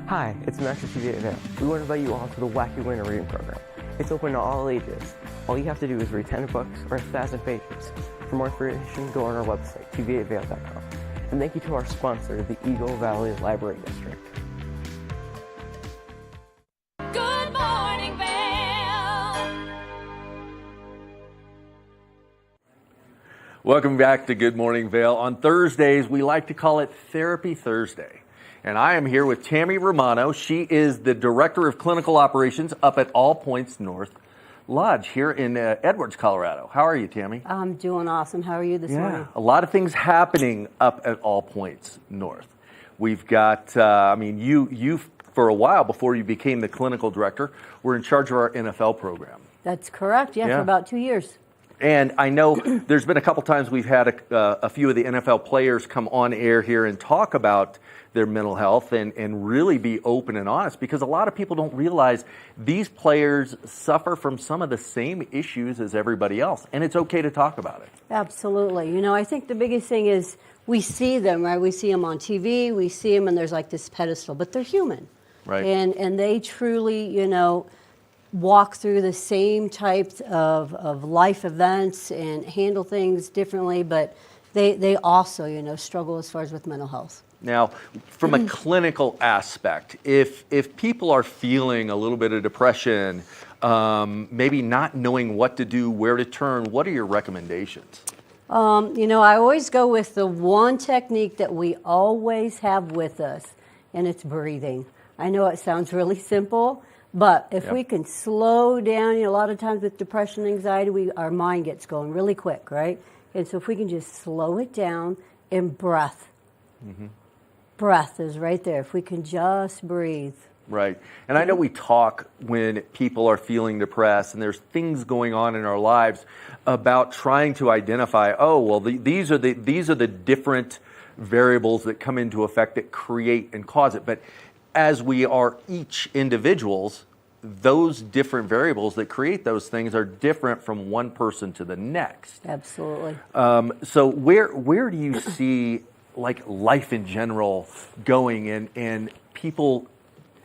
Hi, it's Master TVA Vail. We want to invite you all to the Wacky Winter Reading Program. It's open to all ages. All you have to do is read 10 books or 1,000 pages. For more information, go on our website, tvavail.com. And thank you to our sponsor, the Eagle Valley Library District. Good Morning Vail. Welcome back to Good Morning Vail. On Thursdays, we like to call it Therapy Thursday. And I am here with Tammy Romano. She is the Director of Clinical Operations up at All Points North Lodge here in Edwards, Colorado. How are you, Tammy? I'm doing awesome. How are you this morning? A lot of things happening up at All Points North. We've got, you for a while before you became the clinical director, were in charge of our NFL program. That's correct. Yeah, for about 2 years. And I know there's been a couple times we've had a few of the NFL players come on air here and talk about their mental health and really be open and honest, because a lot of people don't realize these players suffer from some of the same issues as everybody else, and it's okay to talk about it. Absolutely. You know, I think the biggest thing is we see them, right? We see them on TV, we see them, and there's like this pedestal, but they're human. Right. And they truly, you know, walk through the same types of life events and handle things differently, but they also, you know, struggle as far as with mental health. Now, from a clinical aspect, if people are feeling a little bit of depression, maybe not knowing what to do, where to turn, what are your recommendations? You know, I always go with the one technique that we always have with us, and it's breathing. I know it sounds really simple, but if we can slow down, you know, a lot of times with depression and anxiety, our mind gets going really quick, right? And so if we can just slow it down, and breath. Mm-hmm. Breath is right there. If we can just breathe. Right. And I know we talk when people are feeling depressed and there's things going on in our lives about trying to identify, these are the different variables that come into effect that create and cause it. But as we are each individuals, those different variables that create those things are different from one person to the next. Absolutely. So where do you see like life in general going and people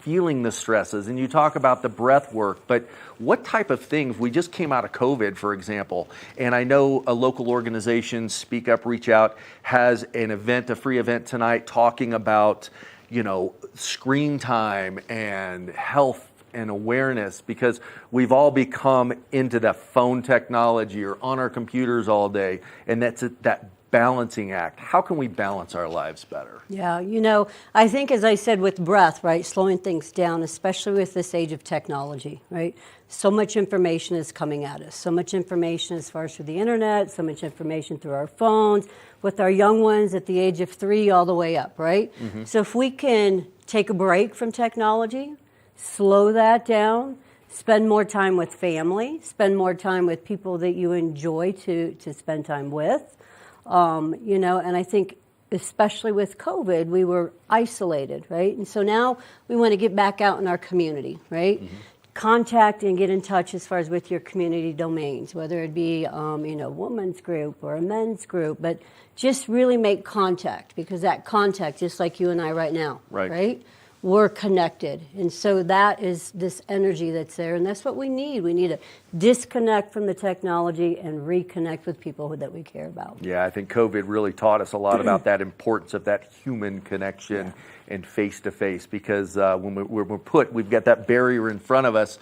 feeling the stresses? And you talk about the breath work, but what type of things? We just came out of COVID, for example, and I know a local organization, Speak Up, Reach Out, has an event, a free event tonight, talking about, you know, screen time and health and awareness, because we've all become into the phone technology or on our computers all day, and that balancing act. How can we balance our lives better? Yeah, you know, I think, as I said, with breath, right, slowing things down, especially with this age of technology, right? So much information is coming at us. So much information as far as through the internet, so much information through our phones, with our young ones at the age of 3 all the way up, right? Mm-hmm. So if we can take a break from technology, slow that down, spend more time with family, spend more time with people that you enjoy to spend time with, you know, and I think especially with COVID, we were isolated, right? And so now we want to get back out in our community, right? Mm-hmm. Contact and get in touch as far as with your community domains, whether it be, you know, women's group or a men's group, but just really make contact, because that contact, just like you and I right now, right? We're connected. And so that is this energy that's there, and that's what we need. We need to disconnect from the technology and reconnect with people that we care about. Yeah, I think COVID really taught us a lot about that importance of that human connection and face-to-face, because when we've got that barrier in front of us,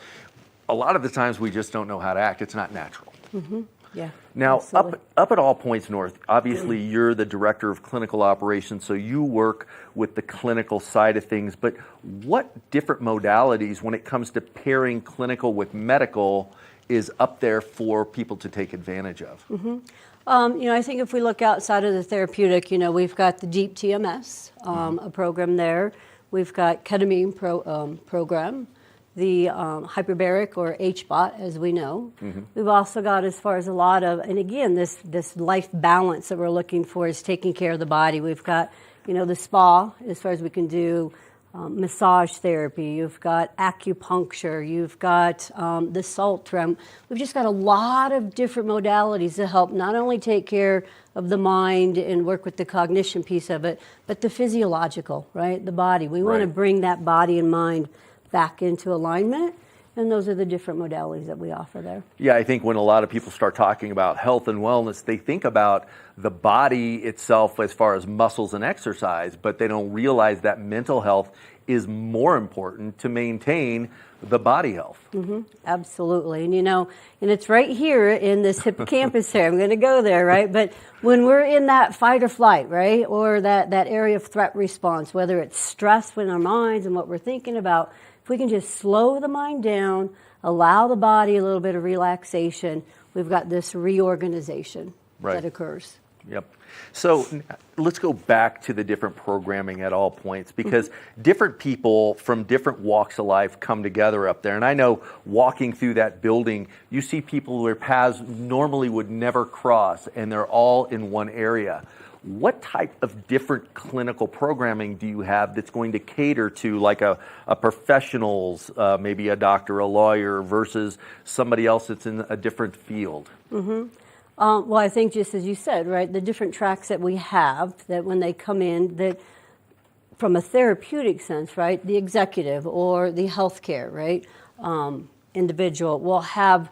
a lot of the times we just don't know how to act. It's not natural. Mm-hmm. Yeah. Now, up at All Points North, obviously you're the director of clinical operations, so you work with the clinical side of things, but what different modalities when it comes to pairing clinical with medical is up there for people to take advantage of? Mm-hmm. You know, I think if we look outside of the therapeutic, you know, we've got the Deep TMS, a program there. We've got ketamine program, the hyperbaric or HBOT, as we know. Mm-hmm. We've also got, as far as a lot of, and again, this life balance that we're looking for is taking care of the body. We've got, you know, the spa, as far as we can do massage therapy. You've got acupuncture. You've got the salt room. We've just got a lot of different modalities to help not only take care of the mind and work with the cognition piece of it, but the physiological, right? The body. We want to bring that body and mind back into alignment, and those are the different modalities that we offer there. Yeah, I think when a lot of people start talking about health and wellness, they think about the body itself as far as muscles and exercise, but they don't realize that mental health is more important to maintain the body health. Mm-hmm. Absolutely. And you know, and it's right here in this hippocampus here. I'm going to go there, right? But when we're in that fight or flight, right, or that area of threat response, whether it's stress in our minds and what we're thinking about, if we can just slow the mind down, allow the body a little bit of relaxation, we've got this reorganization that occurs. Yep. So let's go back to the different programming at All Points, because different people from different walks of life come together up there. And I know walking through that building, you see people where paths normally would never cross, and they're all in one area. What type of different clinical programming do you have that's going to cater to like a professional's, maybe a doctor, a lawyer, versus somebody else that's in a different field? Well, I think just as you said, right, the different tracks that we have, that when they come in, that from a therapeutic sense, right, the executive or the healthcare, right, individual will have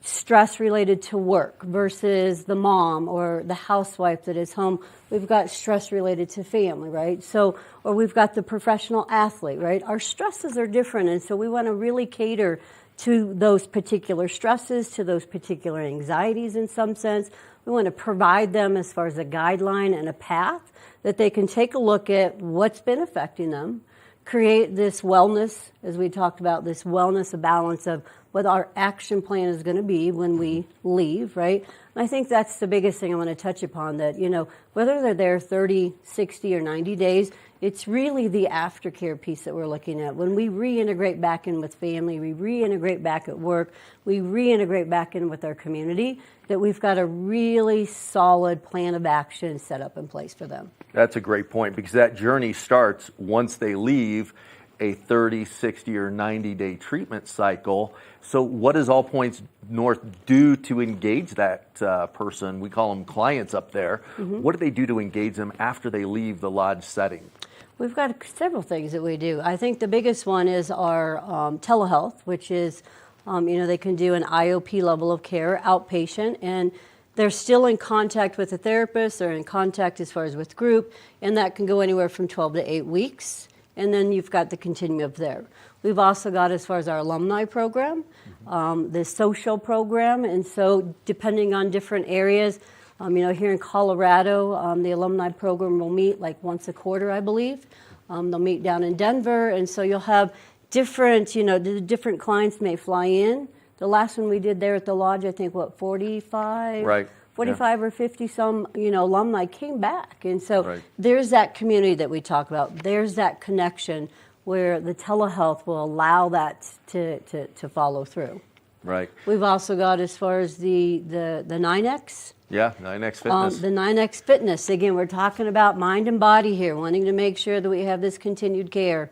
stress related to work versus the mom or the housewife that is home. We've got stress related to family, right? So, or we've got the professional athlete, right? Our stresses are different, and so we want to really cater to those particular stresses, to those particular anxieties in some sense. We want to provide them as far as a guideline and a path that they can take a look at what's been affecting them, create this wellness, as we talked about, this wellness, a balance of what our action plan is going to be when we leave, right? And I think that's the biggest thing I want to touch upon, that, you know, whether they're there 30, 60, or 90 days, it's really the aftercare piece that we're looking at. When we reintegrate back in with family, we reintegrate back at work, we reintegrate back in with our community, that we've got a really solid plan of action set up in place for them. That's a great point, because that journey starts once they leave a 30, 60, or 90-day treatment cycle. So what does All Points North do to engage that person? We call them clients up there. What do they do to engage them after they leave the lodge setting? We've got several things that we do. I think the biggest one is our telehealth, which is, you know, they can do an IOP level of care, outpatient, and they're still in contact with a therapist. They're in contact as far as with group, and that can go anywhere from 12 to 8 weeks. And then you've got the continuum there. We've also got, as far as our alumni program, the social program, and so depending on different areas, you know, here in Colorado, the alumni program will meet like once a quarter, I believe. They'll meet down in Denver, and so you'll have different, you know, the different clients may fly in. The last one we did there at the lodge, I think, 45? Right. 45 or 50 some, you know, alumni came back. And so there's that community that we talk about. There's that connection where the telehealth will allow that to follow through. Right. We've also got, as far as the 9X. Yeah, 9X Fitness. The 9X Fitness. Again, we're talking about mind and body here, wanting to make sure that we have this continued care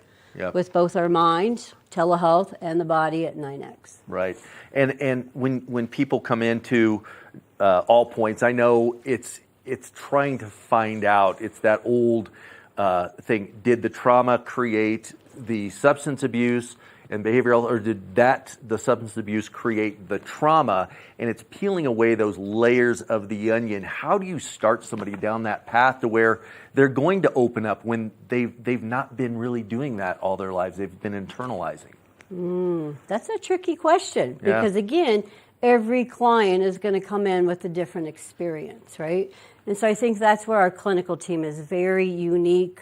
with both our mind, telehealth, and the body at 9X. Right. And when people come into All Points, I know it's trying to find out. It's that old thing. Did the trauma create the substance abuse and behavioral, or did the substance abuse create the trauma? And it's peeling away those layers of the onion. How do you start somebody down that path to where they're going to open up when they've not been really doing that all their lives? They've been internalizing. That's a tricky question, because again, every client is going to come in with a different experience, right? And so I think that's where our clinical team is very unique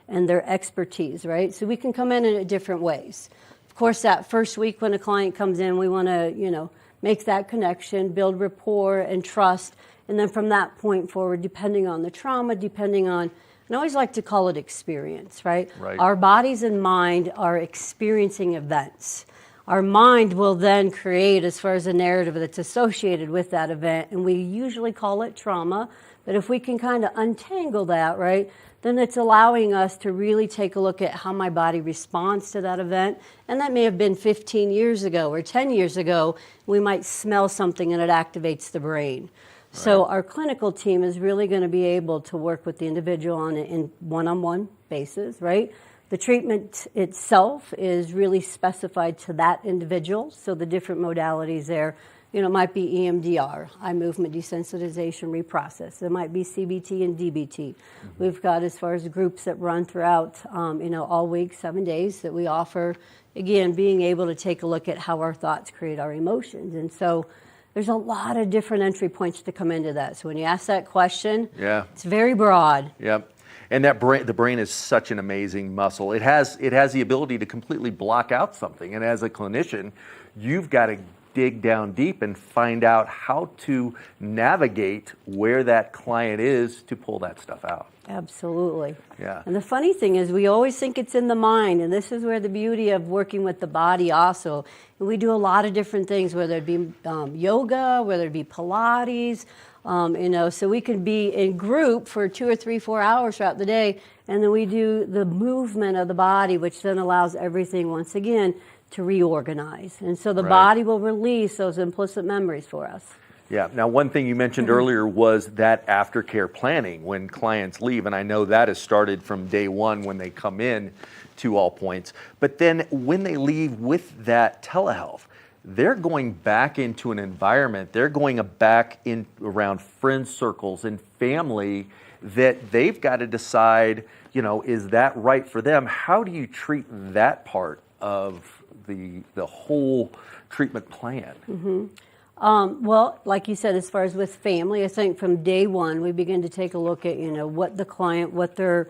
in their expertise, right? So we can come in different ways. Of course, that first week when a client comes in, we want to, you know, make that connection, build rapport and trust, and then from that point forward, depending on the trauma, depending on, and I always like to call it experience, right? Our bodies and mind are experiencing events. Our mind will then create, as far as a narrative that's associated with that event, and we usually call it trauma. But if we can kind of untangle that, right, then it's allowing us to really take a look at how my body responds to that event. And that may have been 15 years ago or 10 years ago. We might smell something and it activates the brain. So our clinical team is really going to be able to work with the individual on a one-on-one basis, right? The treatment itself is really specified to that individual, so the different modalities there, you know, might be EMDR, eye movement desensitization reprocess. There might be CBT and DBT. We've got, as far as groups that run throughout, you know, all week, 7 days that we offer. Again, being able to take a look at how our thoughts create our emotions, and so there's a lot of different entry points to come into that. So when you ask that question, it's very broad. Yep. And that the brain is such an amazing muscle. It has the ability to completely block out something. And as a clinician, you've got to dig down deep and find out how to navigate where that client is to pull that stuff out. Absolutely. Yeah. And the funny thing is we always think it's in the mind, and this is where the beauty of working with the body also. And we do a lot of different things, whether it be yoga, whether it be Pilates, so we can be in group for 2 or 3, 4 hours throughout the day, and then we do the movement of the body, which then allows everything once again to reorganize. And so the body will release those implicit memories for us. Yeah. Now, one thing you mentioned earlier was that aftercare planning when clients leave, and I know that has started from day one when they come in to All Points. But then when they leave with that telehealth, they're going back into an environment, they're going back in around friend circles and family that they've got to decide, is that right for them? How do you treat that part of the whole treatment plan? Mm-hmm. Well, like you said, as far as with family, I think from day one we begin to take a look at what the client, what their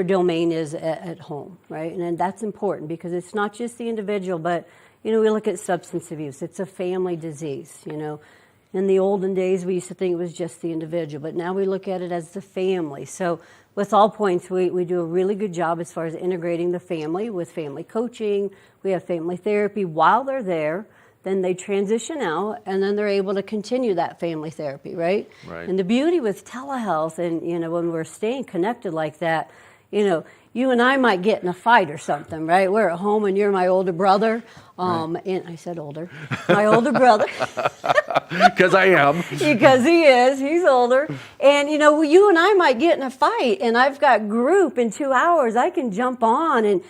domain is at home, right? And that's important because it's not just the individual, but we look at substance abuse. It's a family disease. In the olden days we used to think it was just the individual, but now we look at it as the family. So with All Points, we do a really good job as far as integrating the family with family coaching. We have family therapy while they're there. Then they transition out, and then they're able to continue that family therapy, right? Right. And the beauty with telehealth, and when we're staying connected like that, you and I might get in a fight or something, right? We're at home, and you're my older brother, and I said older, my older brother, because I am, because he's older, and you and I might get in a fight, and I've got group in 2 hours. I can jump on and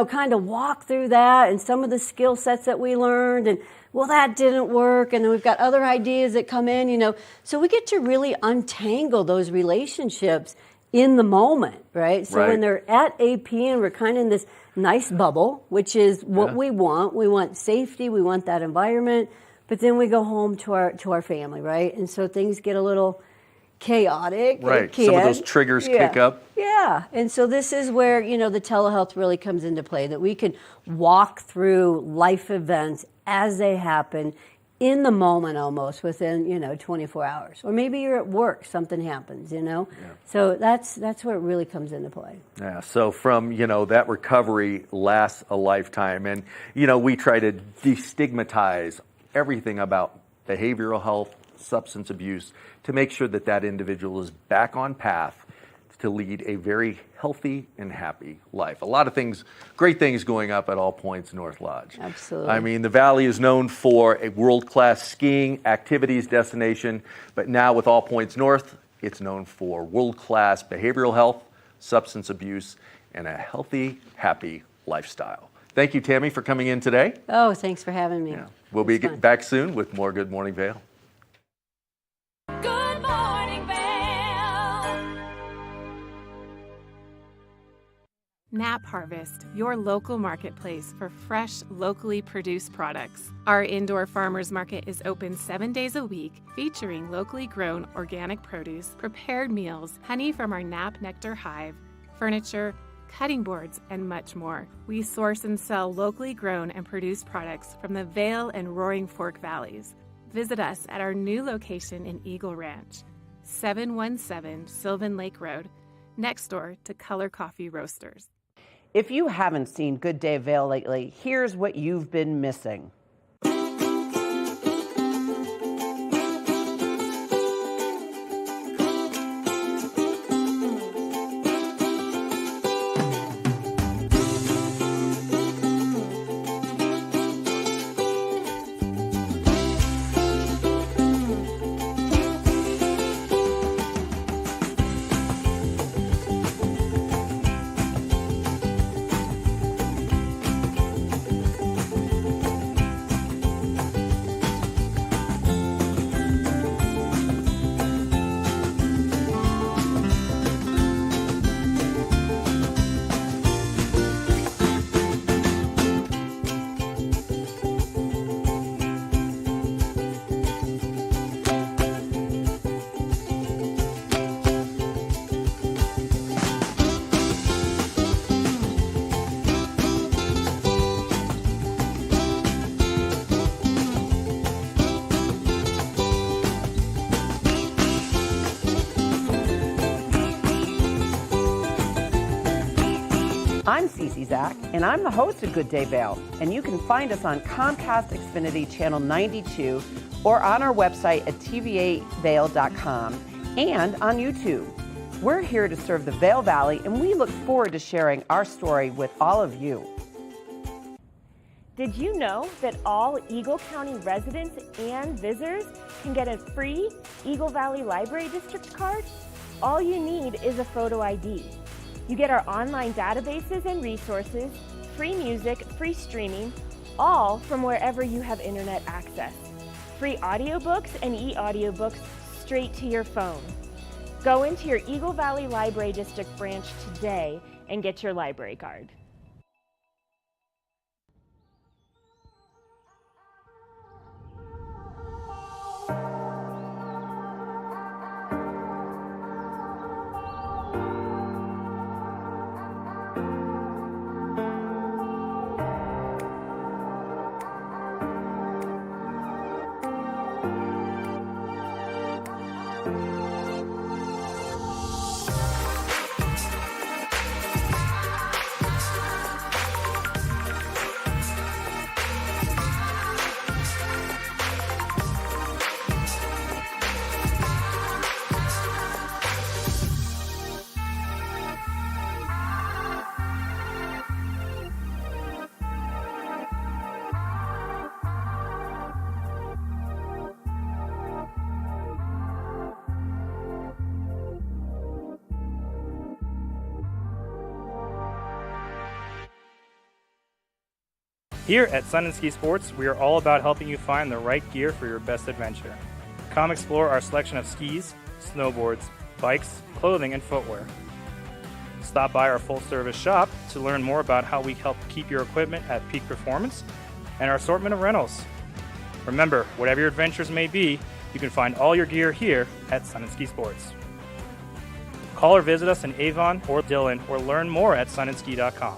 kind of walk through that and some of the skill sets that we learned and. Well, that didn't work, and then we've got other ideas that come in, So we get to really untangle those relationships in the moment, right? So when they're at APN, we're kind of in this nice bubble, which is what we want. We want safety, we want that environment, but then we go home to our family, right? And so things get a little chaotic. Right, some of those triggers kick up. Yeah, and so this is where, the telehealth really comes into play, that we can walk through life events as they happen in the moment almost within, 24 hours. Or maybe you're at work, something happens, So that's where it really comes into play. Yeah, so from, that recovery lasts a lifetime. And, we try to destigmatize everything about behavioral health, substance abuse, to make sure that individual is back on path to lead a very healthy and happy life. A lot of things, great things going up at All Points North Lodge. Absolutely. I mean, the Valley is known for a world-class skiing activities destination, but now with All Points North, it's known for world-class behavioral health, substance abuse, and a healthy, happy lifestyle. Thank you, Tammy, for coming in today. Oh, thanks for having me. Yeah. We'll be back soon with more Good Morning Vail. Good Morning Vail. Nap Harvest, your local marketplace for fresh, locally produced products. Our indoor farmers market is open 7 days a week, featuring locally grown organic produce, prepared meals, honey from our Nap Nectar hive, furniture, cutting boards, and much more. We source and sell locally grown and produced products from the Vail and Roaring Fork Valleys. Visit us at our new location in Eagle Ranch, 717 Sylvan Lake Road, next door to Color Coffee Roasters. If you haven't seen Good Day Vail lately, here's what you've been missing. I'm Cece Zach, and I'm the host of Good Day Vail, and you can find us on Comcast Xfinity Channel 92 or on our website at tva8vail.com and on YouTube. We're here to serve the Vail Valley, and we look forward to sharing our story with all of you. Did you know that all Eagle County residents and visitors can get a free Eagle Valley Library District card? All you need is a photo ID. You get our online databases and resources, free music, free streaming, all from wherever you have internet access. Free audiobooks and e-audiobooks straight to your phone. Go into your Eagle Valley Library District branch today and get your library card. Here at Sun and Ski Sports, we are all about helping you find the right gear for your best adventure. Come explore our selection of skis, snowboards, bikes, clothing, and footwear. Stop by our full-service shop to learn more about how we help keep your equipment at peak performance and our assortment of rentals. Remember, whatever your adventures may be, you can find all your gear here at Sun and Ski Sports. Call or visit us in Avon or Dillon or learn more at sunandski.com.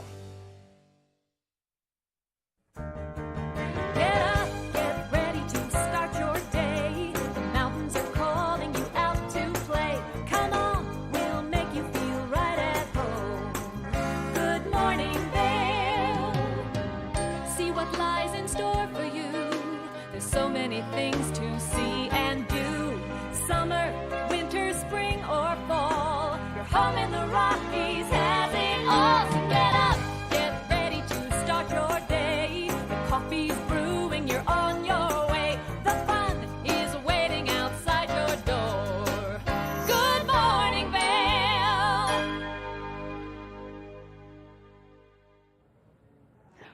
Things to see and do. Summer, winter, spring, or fall. Your home in the Rockies has it all. So get up, get ready to start your day. The coffee's brewing, you're on your way. The fun is waiting outside your door. Good morning, Vail.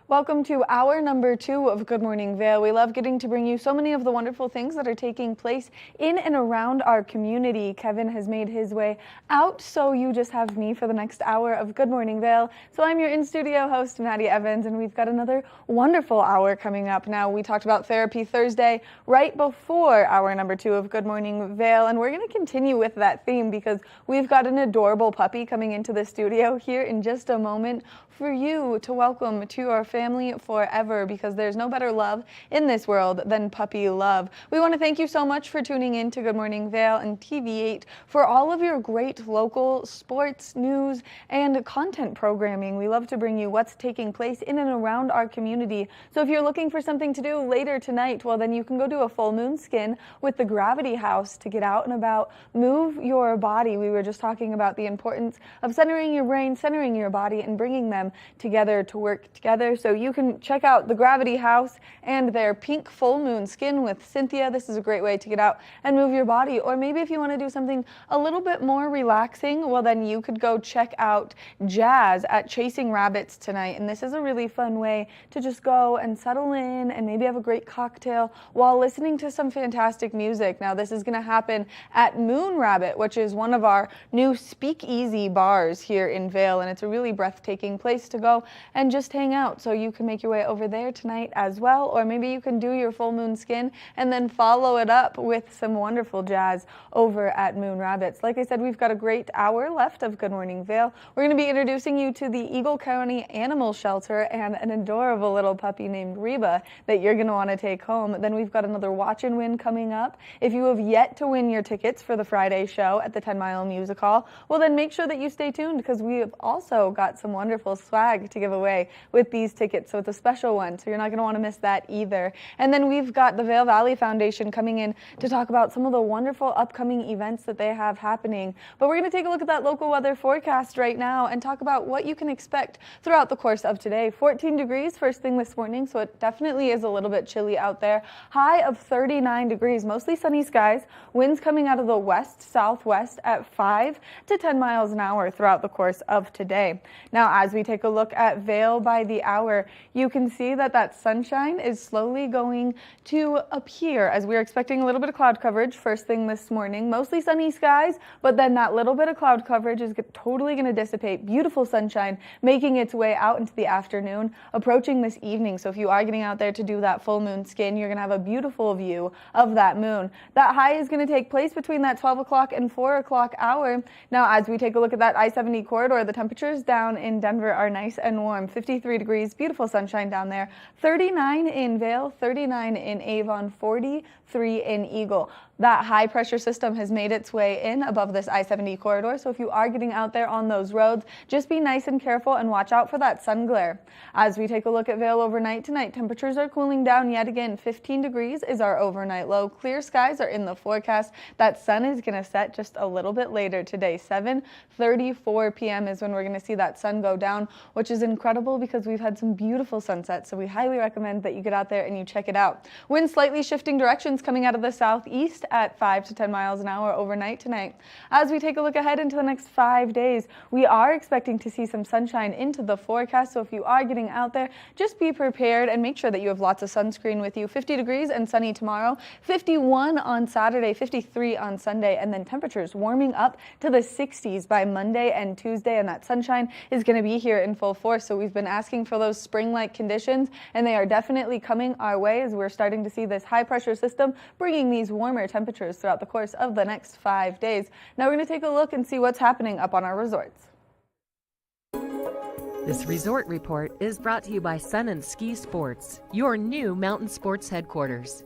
Welcome to hour number 2 of Good Morning Vail. We love getting to bring you so many of the wonderful things that are taking place in and around our community. Kevin has made his way out, so you just have me for the next hour of Good Morning Vail. So I'm your in-studio host, Maddie Evans, and we've got another wonderful hour coming up. Now, we talked about Therapy Thursday right before hour number 2 of Good Morning Vail, and we're going to continue with that theme because we've got an adorable puppy coming into the studio here in just a moment for you to welcome to your family forever, because there's no better love in this world than puppy love. We want to thank you so much for tuning in to Good Morning Vail and TV8 for all of your great local sports, news, and content programming. We love to bring you what's taking place in and around our community. So if you're looking for something to do later tonight, well, then you can go do a full moon skin with the Gravity House to get out and about, move your body. We were just talking about the importance of centering your brain, centering your body, and bringing them together to work together. So you can check out the Gravity House and their pink full moon skin with Cynthia. This is a great way to get out and move your body. Or maybe if you want to do something a little bit more relaxing, well, then you could go check out Jazz at Chasing Rabbits tonight. And this is a really fun way to just go and settle in and maybe have a great cocktail while listening to some fantastic music. Now, this is going to happen at Moon Rabbit, which is one of our new speakeasy bars here in Vail, and it's a really breathtaking place to go and just hang out. So you can make your way over there tonight as well, or maybe you can do your full moon skin and then follow it up with some wonderful jazz over at Moon Rabbits. Like I said, we've got a great hour left of Good Morning Vail. We're going to be introducing you to the Eagle County Animal Shelter and an adorable little puppy named Reba that you're going to want to take home. Then we've got another Watch and Win coming up. If you have yet to win your tickets for the Friday show at the 10 Mile Music Hall, well then make sure that you stay tuned because we have also got some wonderful swag to give away with these tickets. So it's a special one, so you're not going to want to miss that either. And then we've got the Vail Valley Foundation coming in to talk about some of the wonderful upcoming events that they have happening. But we're going to take a look at that local weather forecast right now and talk about what you can expect throughout the course of today. 14 degrees first thing this morning, so it definitely is a little bit chilly out there. High of 39 degrees, mostly sunny skies. Winds coming out of the west-southwest at 5 to 10 miles an hour throughout the course of today. Now, as we take a look at Vail by the hour, you can see that sunshine is slowly going to appear as we're expecting a little bit of cloud coverage first thing this morning. Mostly sunny skies, but then that little bit of cloud coverage is totally going to dissipate. Beautiful sunshine making its way out into the afternoon, approaching this evening. So if you are getting out there to do that full moon skin, you're going to have a beautiful view of that moon. That high is going to take place between that 12 o'clock and 4 o'clock hour. Now, as we take a look at that I-70 corridor, the temperatures down in Denver are nice and warm. 53 degrees, beautiful sunshine down there. 39 in Vail, 39 in Avon, 43 in Eagle. That high pressure system has made its way in above this I-70 corridor, so if you are getting out there on those roads, just be nice and careful and watch out for that sun glare. As we take a look at Vail overnight tonight, temperatures are cooling down yet again. 15 degrees is our overnight low. Clear skies are in the forecast. That sun is going to set just a little bit later today. 7:34 p.m. is when we're going to see that sun go down, which is incredible because we've had some beautiful sunsets, so we highly recommend that you get out there and you check it out. Wind slightly shifting directions coming out of the southeast at 5 to 10 miles an hour overnight tonight. As we take a look ahead into the next 5 days, we are expecting to see some sunshine into the forecast, so if you are getting out there, just be prepared and make sure that you have lots of sunscreen with you. 50 degrees and sunny tomorrow, 51 on Saturday, 53 on Sunday, and then temperatures warming up to the 60s by Monday and Tuesday, and that sunshine is going to be here in full force. So we've been asking for those spring-like conditions, and they are definitely coming our way as we're starting to see this high pressure system bringing these warmer temperatures throughout the course of the next 5 days. Now we're going to take a look and see what's happening up on our resorts. This resort report is brought to you by Sun and Ski Sports, your new mountain sports headquarters.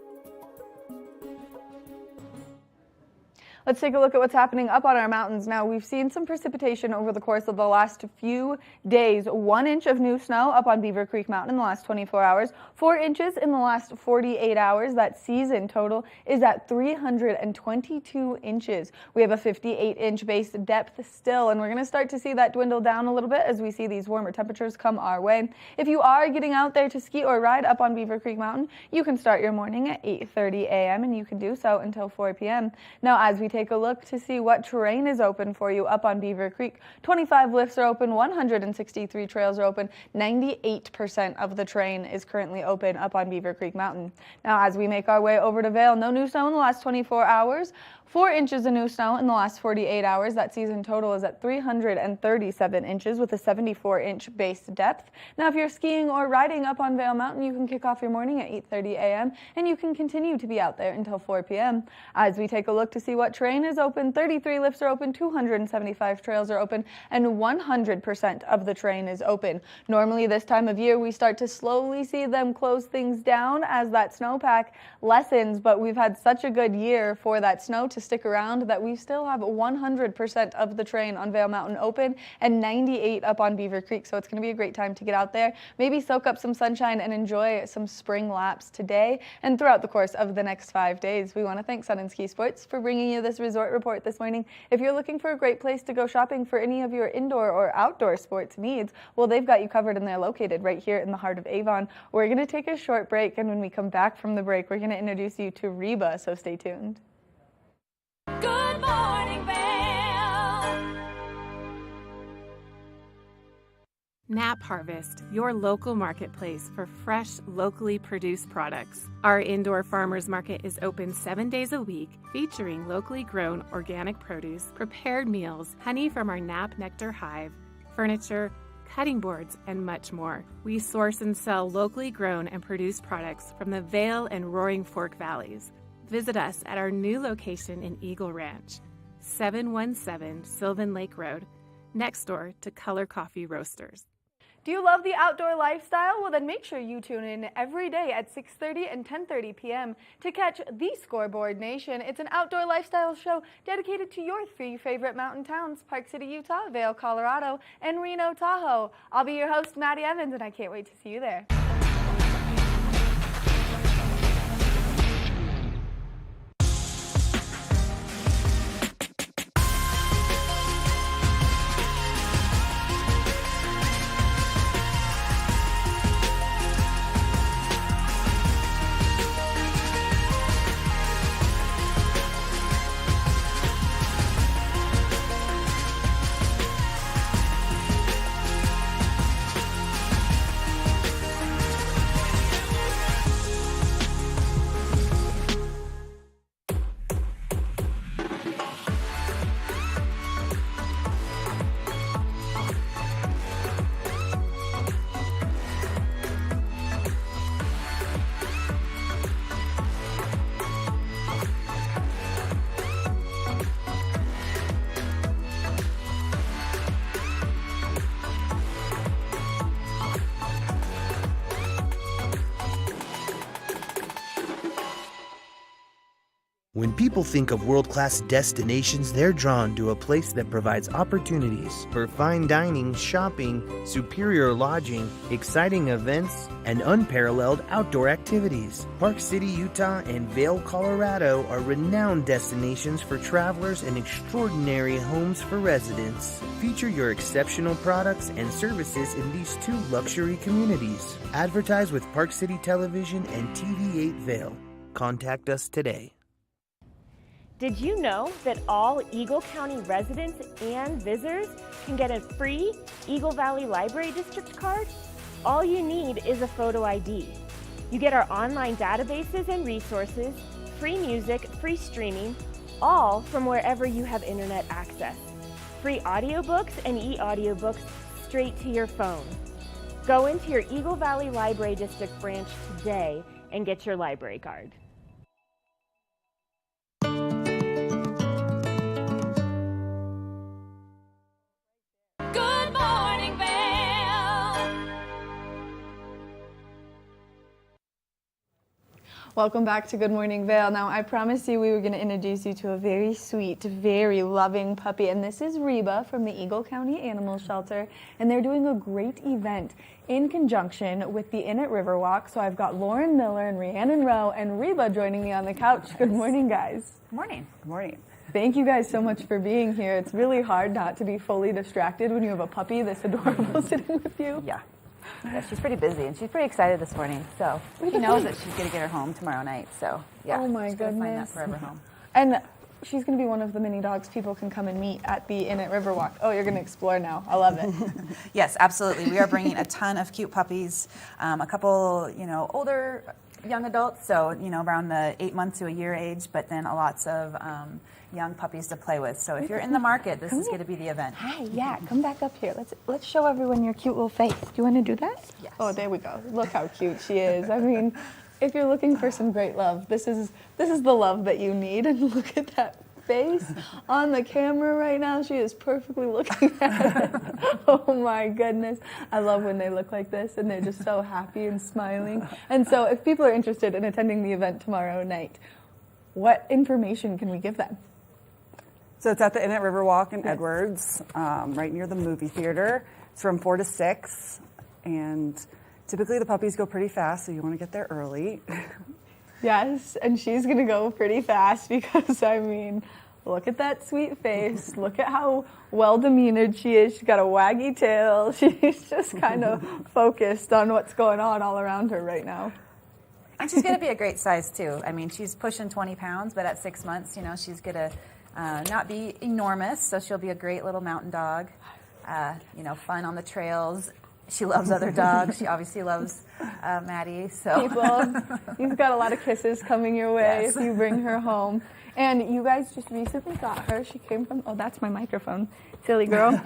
Let's take a look at what's happening up on our mountains now. We've seen some precipitation over the course of the last few days. 1 inch of new snow up on Beaver Creek Mountain in the last 24 hours. 4 inches in the last 48 hours. That season total is at 322 inches. We have a 58-inch base depth still, and we're going to start to see that dwindle down a little bit as we see these warmer temperatures come our way. If you are getting out there to ski or ride up on Beaver Creek Mountain, you can start your morning at 8:30 a.m. and you can do so until 4 p.m. Now, as we take a look to see what terrain is open for you up on Beaver Creek, 25 lifts are open, 163 trails are open, 98% of the terrain is currently open up on Beaver Creek Mountain. Now, as we make our way over to Vail, no new snow in the last 24 hours. 4 inches of new snow in the last 48 hours. That season total is at 337 inches with a 74-inch base depth. Now, if you're skiing or riding up on Vail Mountain, you can kick off your morning at 8:30 a.m. and you can continue to be out there until 4 p.m. As we take a look to see what terrain is open, 33 lifts are open, 275 trails are open, and 100% of the terrain is open. Normally this time of year, we start to slowly see them close things down as that snowpack lessens, but we've had such a good year for that snow to stick around that we still have 100% of the terrain on Vail Mountain open and 98 up on Beaver Creek. So it's going to be a great time to get out there, maybe soak up some sunshine and enjoy some spring laps today and throughout the course of the next 5 days. We want to thank Sun and Ski Sports for bringing you this resort report this morning. If you're looking for a great place to go shopping for any of your indoor or outdoor sports needs, well, they've got you covered and they're located right here in the heart of Avon. We're going to take a short break, and when we come back from the break, we're going to introduce you to Reba, so stay tuned. Good Morning Vail. Nap Harvest, your local marketplace for fresh, locally produced products. Our indoor farmers market is open 7 days a week, featuring locally grown organic produce, prepared meals, honey from our Nap Nectar hive, furniture, cutting boards, and much more. We source and sell locally grown and produced products from the Vail and Roaring Fork Valleys. Visit us at our new location in Eagle Ranch, 717 Sylvan Lake Road, next door to Color Coffee Roasters. Do you love the outdoor lifestyle? Well, then make sure you tune in every day at 6:30 and 10:30 p.m. to catch The Scoreboard Nation. It's an outdoor lifestyle show dedicated to your 3 favorite mountain towns, Park City, Utah, Vail, Colorado, and Reno, Tahoe. I'll be your host, Maddie Evans, and I can't wait to see you there. When people think of world-class destinations, they're drawn to a place that provides opportunities for fine dining, shopping, superior lodging, exciting events, and unparalleled outdoor activities. Park City, Utah, and Vail, Colorado are renowned destinations for travelers and extraordinary homes for residents. Feature your exceptional products and services in these 2 luxury communities. Advertise with Park City Television and TV8 Vail. Contact us today. Did you know that all Eagle County residents and visitors can get a free Eagle Valley Library District card? All you need is a photo ID. You get our online databases and resources, free music, free streaming, all from wherever you have internet access. Free audiobooks and e-audiobooks straight to your phone. Go into your Eagle Valley Library District branch today and get your library card. Good Morning Vail. Welcome back to Good Morning Vail. Now, I promised you we were going to introduce you to a very sweet, very loving puppy, and this is Reba from the Eagle County Animal Shelter, and they're doing a great event in conjunction with the Inn at Riverwalk. So I've got Lauren Miller and Rhiannon Rowe and Reba joining me on the couch. Good morning, guys. Good morning. Good morning. Thank you guys so much for being here. It's really hard not to be fully distracted when you have a puppy this adorable sitting with you. Yeah, she's pretty busy and she's pretty excited this morning. So she knows that she's going to get her home tomorrow night. So yeah, oh my she's goodness, find that forever home. And she's going to be one of the mini dogs people can come and meet at the Inn at Riverwalk. Oh, you're going to explore now. I love it. Yes, absolutely. We are bringing a ton of cute puppies, a couple, older young adults, so around the 8 months to a year age, but then lots of young puppies to play with. So if you're in the market, this is going to be the event. Hi, yeah, come back up here. Let's show everyone your cute little face. Do you want to do that? Yes. Oh, there we go. Look how cute she is. I mean, if you're looking for some great love, this is the love that you need. And look at that face on the camera right now. She is perfectly looking at it. Oh my goodness. I love when they look like this and they're just so happy and smiling. And so if people are interested in attending the event tomorrow night, what information can we give them? So it's at the Inn at Riverwalk in Edwards, right near the movie theater. It's from 4 to 6, and typically the puppies go pretty fast, so you want to get there early. Yes, and she's going to go pretty fast because, I mean, look at that sweet face. Look at how well-demeanored she is. She's got a waggy tail. She's just kind of focused on what's going on all around her right now. And she's going to be a great size, too. I mean, she's pushing 20 pounds, but at 6 months, she's going to not be enormous, so she'll be a great little mountain dog, fun on the trails. She loves other dogs. She obviously loves Maddie. So You've got a lot of kisses coming your way Yes. if you bring her home. And you guys just recently got her. She came from, oh, that's my microphone, silly girl,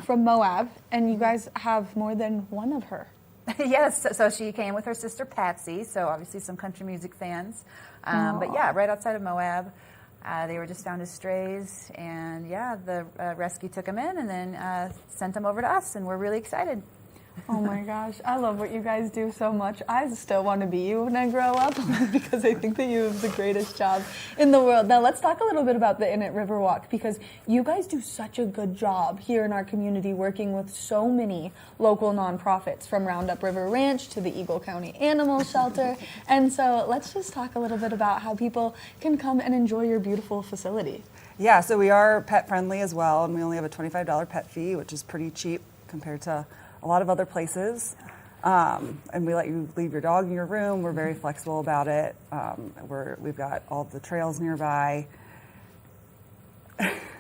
from Moab. And you guys have more than one of her. Yes, so she came with her sister Patsy, so obviously some country music fans. But yeah, right outside of Moab. They were just found as strays, and yeah, the rescue took them in and then sent them over to us, and we're really excited. Oh my gosh, I love what you guys do so much. I still want to be you when I grow up because I think that you have the greatest job in the world. Now let's talk a little bit about the Innit Riverwalk, because you guys do such a good job here in our community working with so many local nonprofits, from Roundup River Ranch to the Eagle County Animal Shelter. And so let's just talk a little bit about how people can come and enjoy your beautiful facility. Yeah, so we are pet friendly as well, and we only have a $25 pet fee, which is pretty cheap compared to a lot of other places. And we let you leave your dog in your room. We're very flexible about it. We've got all the trails nearby.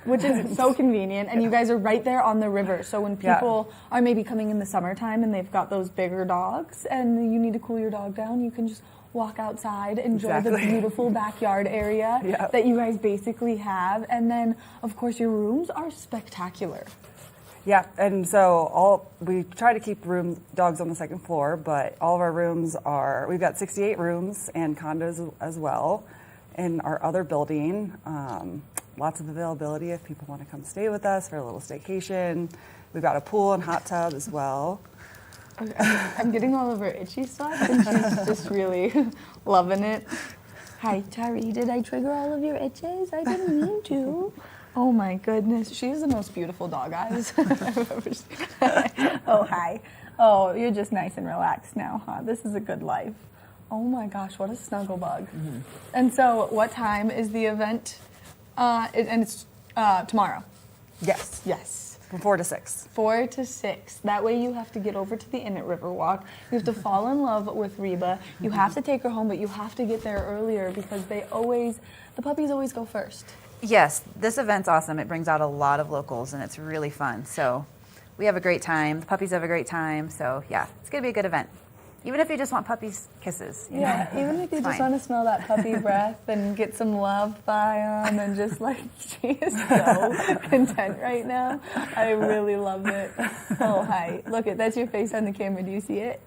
Which is so convenient, and you guys are right there on the river. So when people are maybe coming in the summertime and they've got those bigger dogs and you need to cool your dog down, you can just walk outside, enjoy the beautiful backyard area that you guys basically have. And then, of course, your rooms are spectacular. Yeah, and so we try to keep dogs on the second floor, but all of our rooms we've got 68 rooms and condos as well in our other building. Lots of availability if people want to come stay with us for a little staycation. We've got a pool and hot tub as well. I'm getting all over itchy spots, and she's just really loving it. Hi, Tari, did I trigger all of your itches? I didn't mean to. Oh my goodness, she's the most beautiful dog eyes I've ever seen. Oh, hi. Oh, you're just nice and relaxed now, huh? This is a good life. Oh my gosh, what a snuggle bug. Mm-hmm. And so what time is the event? And it's tomorrow. Yes. Yes. From 4 to 6. 4 to 6. That way you have to get over to the Innit Riverwalk. You have to fall in love with Reba. You have to take her home, but you have to get there earlier because the puppies always go first. Yes, this event's awesome. It brings out a lot of locals, and it's really fun. So we have a great time. The puppies have a great time. So yeah, it's going to be a good event. Even if you just want puppies' kisses. You know? Even if you just want to smell that puppy breath and get some love by them, and just she is so content right now. I really love it. Oh, hi. Look, that's your face on the camera. Do you see it?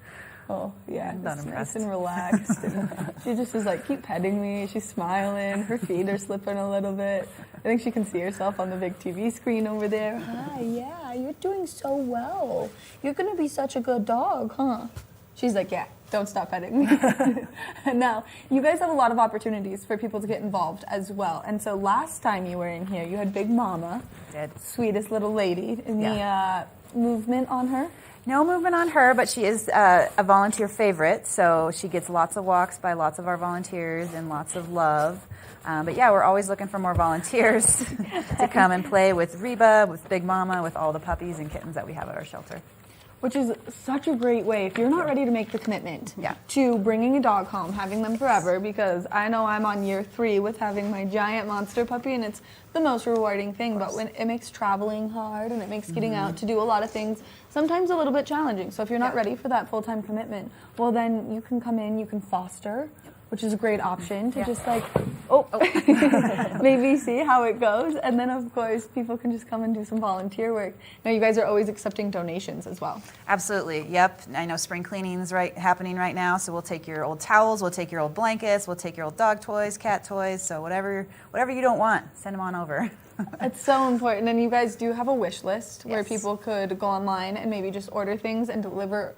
Oh, yeah, it's nice and relaxed. And she just is keep petting me. She's smiling. Her feet are slipping a little bit. I think she can see herself on the big TV screen over there. Hi, yeah, you're doing so well. You're going to be such a good dog, huh? She's like, yeah, don't stop petting me. And now, you guys have a lot of opportunities for people to get involved as well. And so last time you were in here, you had Big Mama. Did. Sweetest little lady. Any movement on her? No movement on her, but she is a volunteer favorite, so she gets lots of walks by lots of our volunteers and lots of love. But yeah, we're always looking for more volunteers to come and play with Reba, with Big Mama, with all the puppies and kittens that we have at our shelter. Which is such a great way, if you're not ready to make the commitment to bringing a dog home, having them forever, because I know I'm on year 3 with having my giant monster puppy, and it's the most rewarding thing, but when it makes traveling hard and it makes getting out to do a lot of things sometimes a little bit challenging. So if you're not ready for that full-time commitment, well then you can come in, you can foster, which is a great option to just maybe see how it goes. And then, of course, people can just come and do some volunteer work. Now, you guys are always accepting donations as well. Absolutely. Yep. I know spring cleaning is happening right now, so we'll take your old towels, we'll take your old blankets, we'll take your old dog toys, cat toys, so whatever you don't want, send them on over. It's so important, and you guys do have a wish list where people could go online and maybe just order things and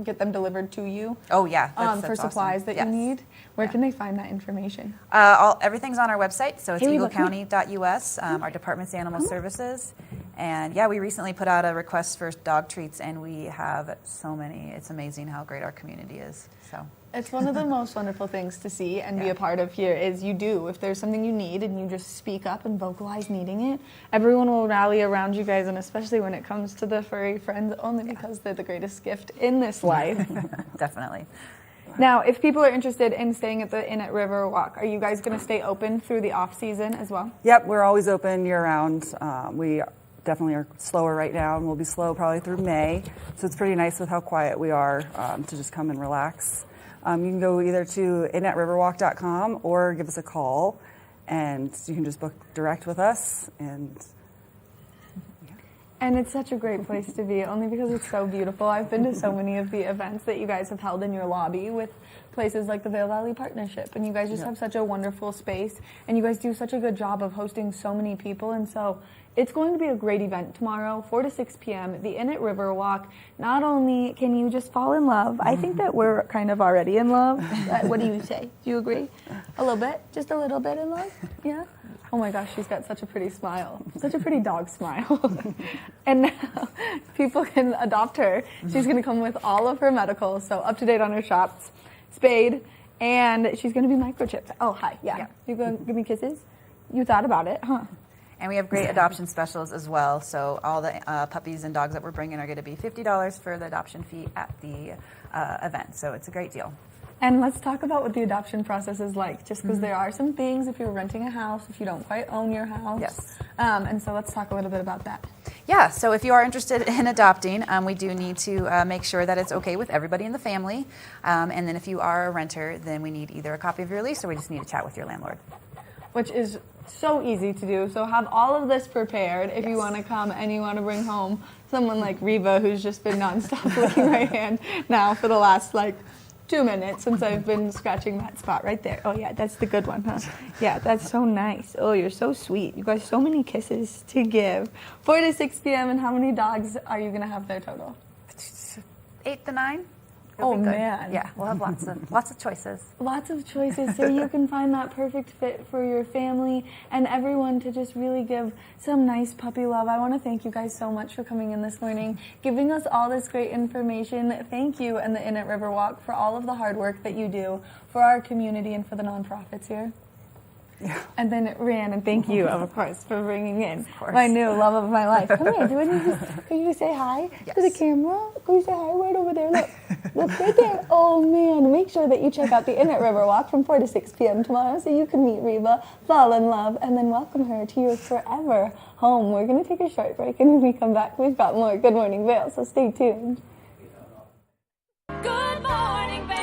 get them delivered to you. Oh yeah, for supplies that you need. Where can they find that information? Everything's on our website, so it's eaglecounty.us. Our department's Animal Services, and yeah, we recently put out a request for dog treats, and we have so many. It's amazing how great our community is. So. It's one of the most wonderful things to see and be a part of here is if there's something you need and you just speak up and vocalize needing it, everyone will rally around you guys, and especially when it comes to the furry friends, only because they're the greatest gift in this life. Definitely. Now, if people are interested in staying at the Innit Riverwalk, are you guys going to stay open through the off season as well? Yep, we're always open year round. We definitely are slower right now, and we'll be slow probably through May. So it's pretty nice with how quiet we are to just come and relax. You can go either to inatriverwalk.com or give us a call, and you can just book direct with us. And it's such a great place to be, only because it's so beautiful. I've been to so many of the events that you guys have held in your lobby with places like the Vail Valley Partnership, and you guys just have such a wonderful space, and you guys do such a good job of hosting so many people, and so it's going to be a great event tomorrow, 4 to 6 p.m., the Inn at Riverwalk. Not only can you just fall in love, I think that we're kind of already in love. What do you say? Do you agree? A little bit? Just a little bit in love? Yeah? Oh my gosh, she's got such a pretty smile. Such a pretty dog smile. And now people can adopt her. She's going to come with all of her medicals, so up to date on her shots, spayed, and she's going to be microchipped. Oh, hi. Yeah. You going to give me kisses? You thought about it, huh? And we have great adoption specials as well. So all the puppies and dogs that we're bringing are going to be $50 for the adoption fee at the event. So it's a great deal. And let's talk about what the adoption process is like, just because there are some things if you're renting a house, if you don't quite own your house. Yes. And so let's talk a little bit about that. Yeah, so if you are interested in adopting, we do need to make sure that it's okay with everybody in the family. And then if you are a renter, then we need either a copy of your lease or we just need to chat with your landlord. Which is so easy to do. So have all of this prepared if you want to come and you want to bring home someone like Reva, who's just been nonstop licking my hand now for the last 2 minutes since I've been scratching that spot right there. Oh yeah, that's the good one, huh? Yeah, that's so nice. Oh, you're so sweet. You guys, so many kisses to give. 4 to 6 p.m. And how many dogs are you gonna have there total? 8 to 9. Oh man. Yeah, we'll have lots of choices. Lots of choices, so you can find that perfect fit for your family and everyone to just really give some nice puppy love. I want to thank you guys so much for coming in this morning, giving us all this great information. Thank you and the Inn at Riverwalk for all of the hard work that you do for our community and for the nonprofits here. Yeah. And then Rhiannon, thank you, of course, for bringing in my new love of my life. Come here, can you say hi to the camera? Can you say hi right over there? Look right there. Oh man, make sure that you check out the Inn at Riverwalk from 4 to 6 p.m. tomorrow so you can meet Reba, fall in love, and then welcome her to your forever home. We're going to take a short break, and when we come back, we've got more Good Morning Vail, so stay tuned. Good Morning Vail.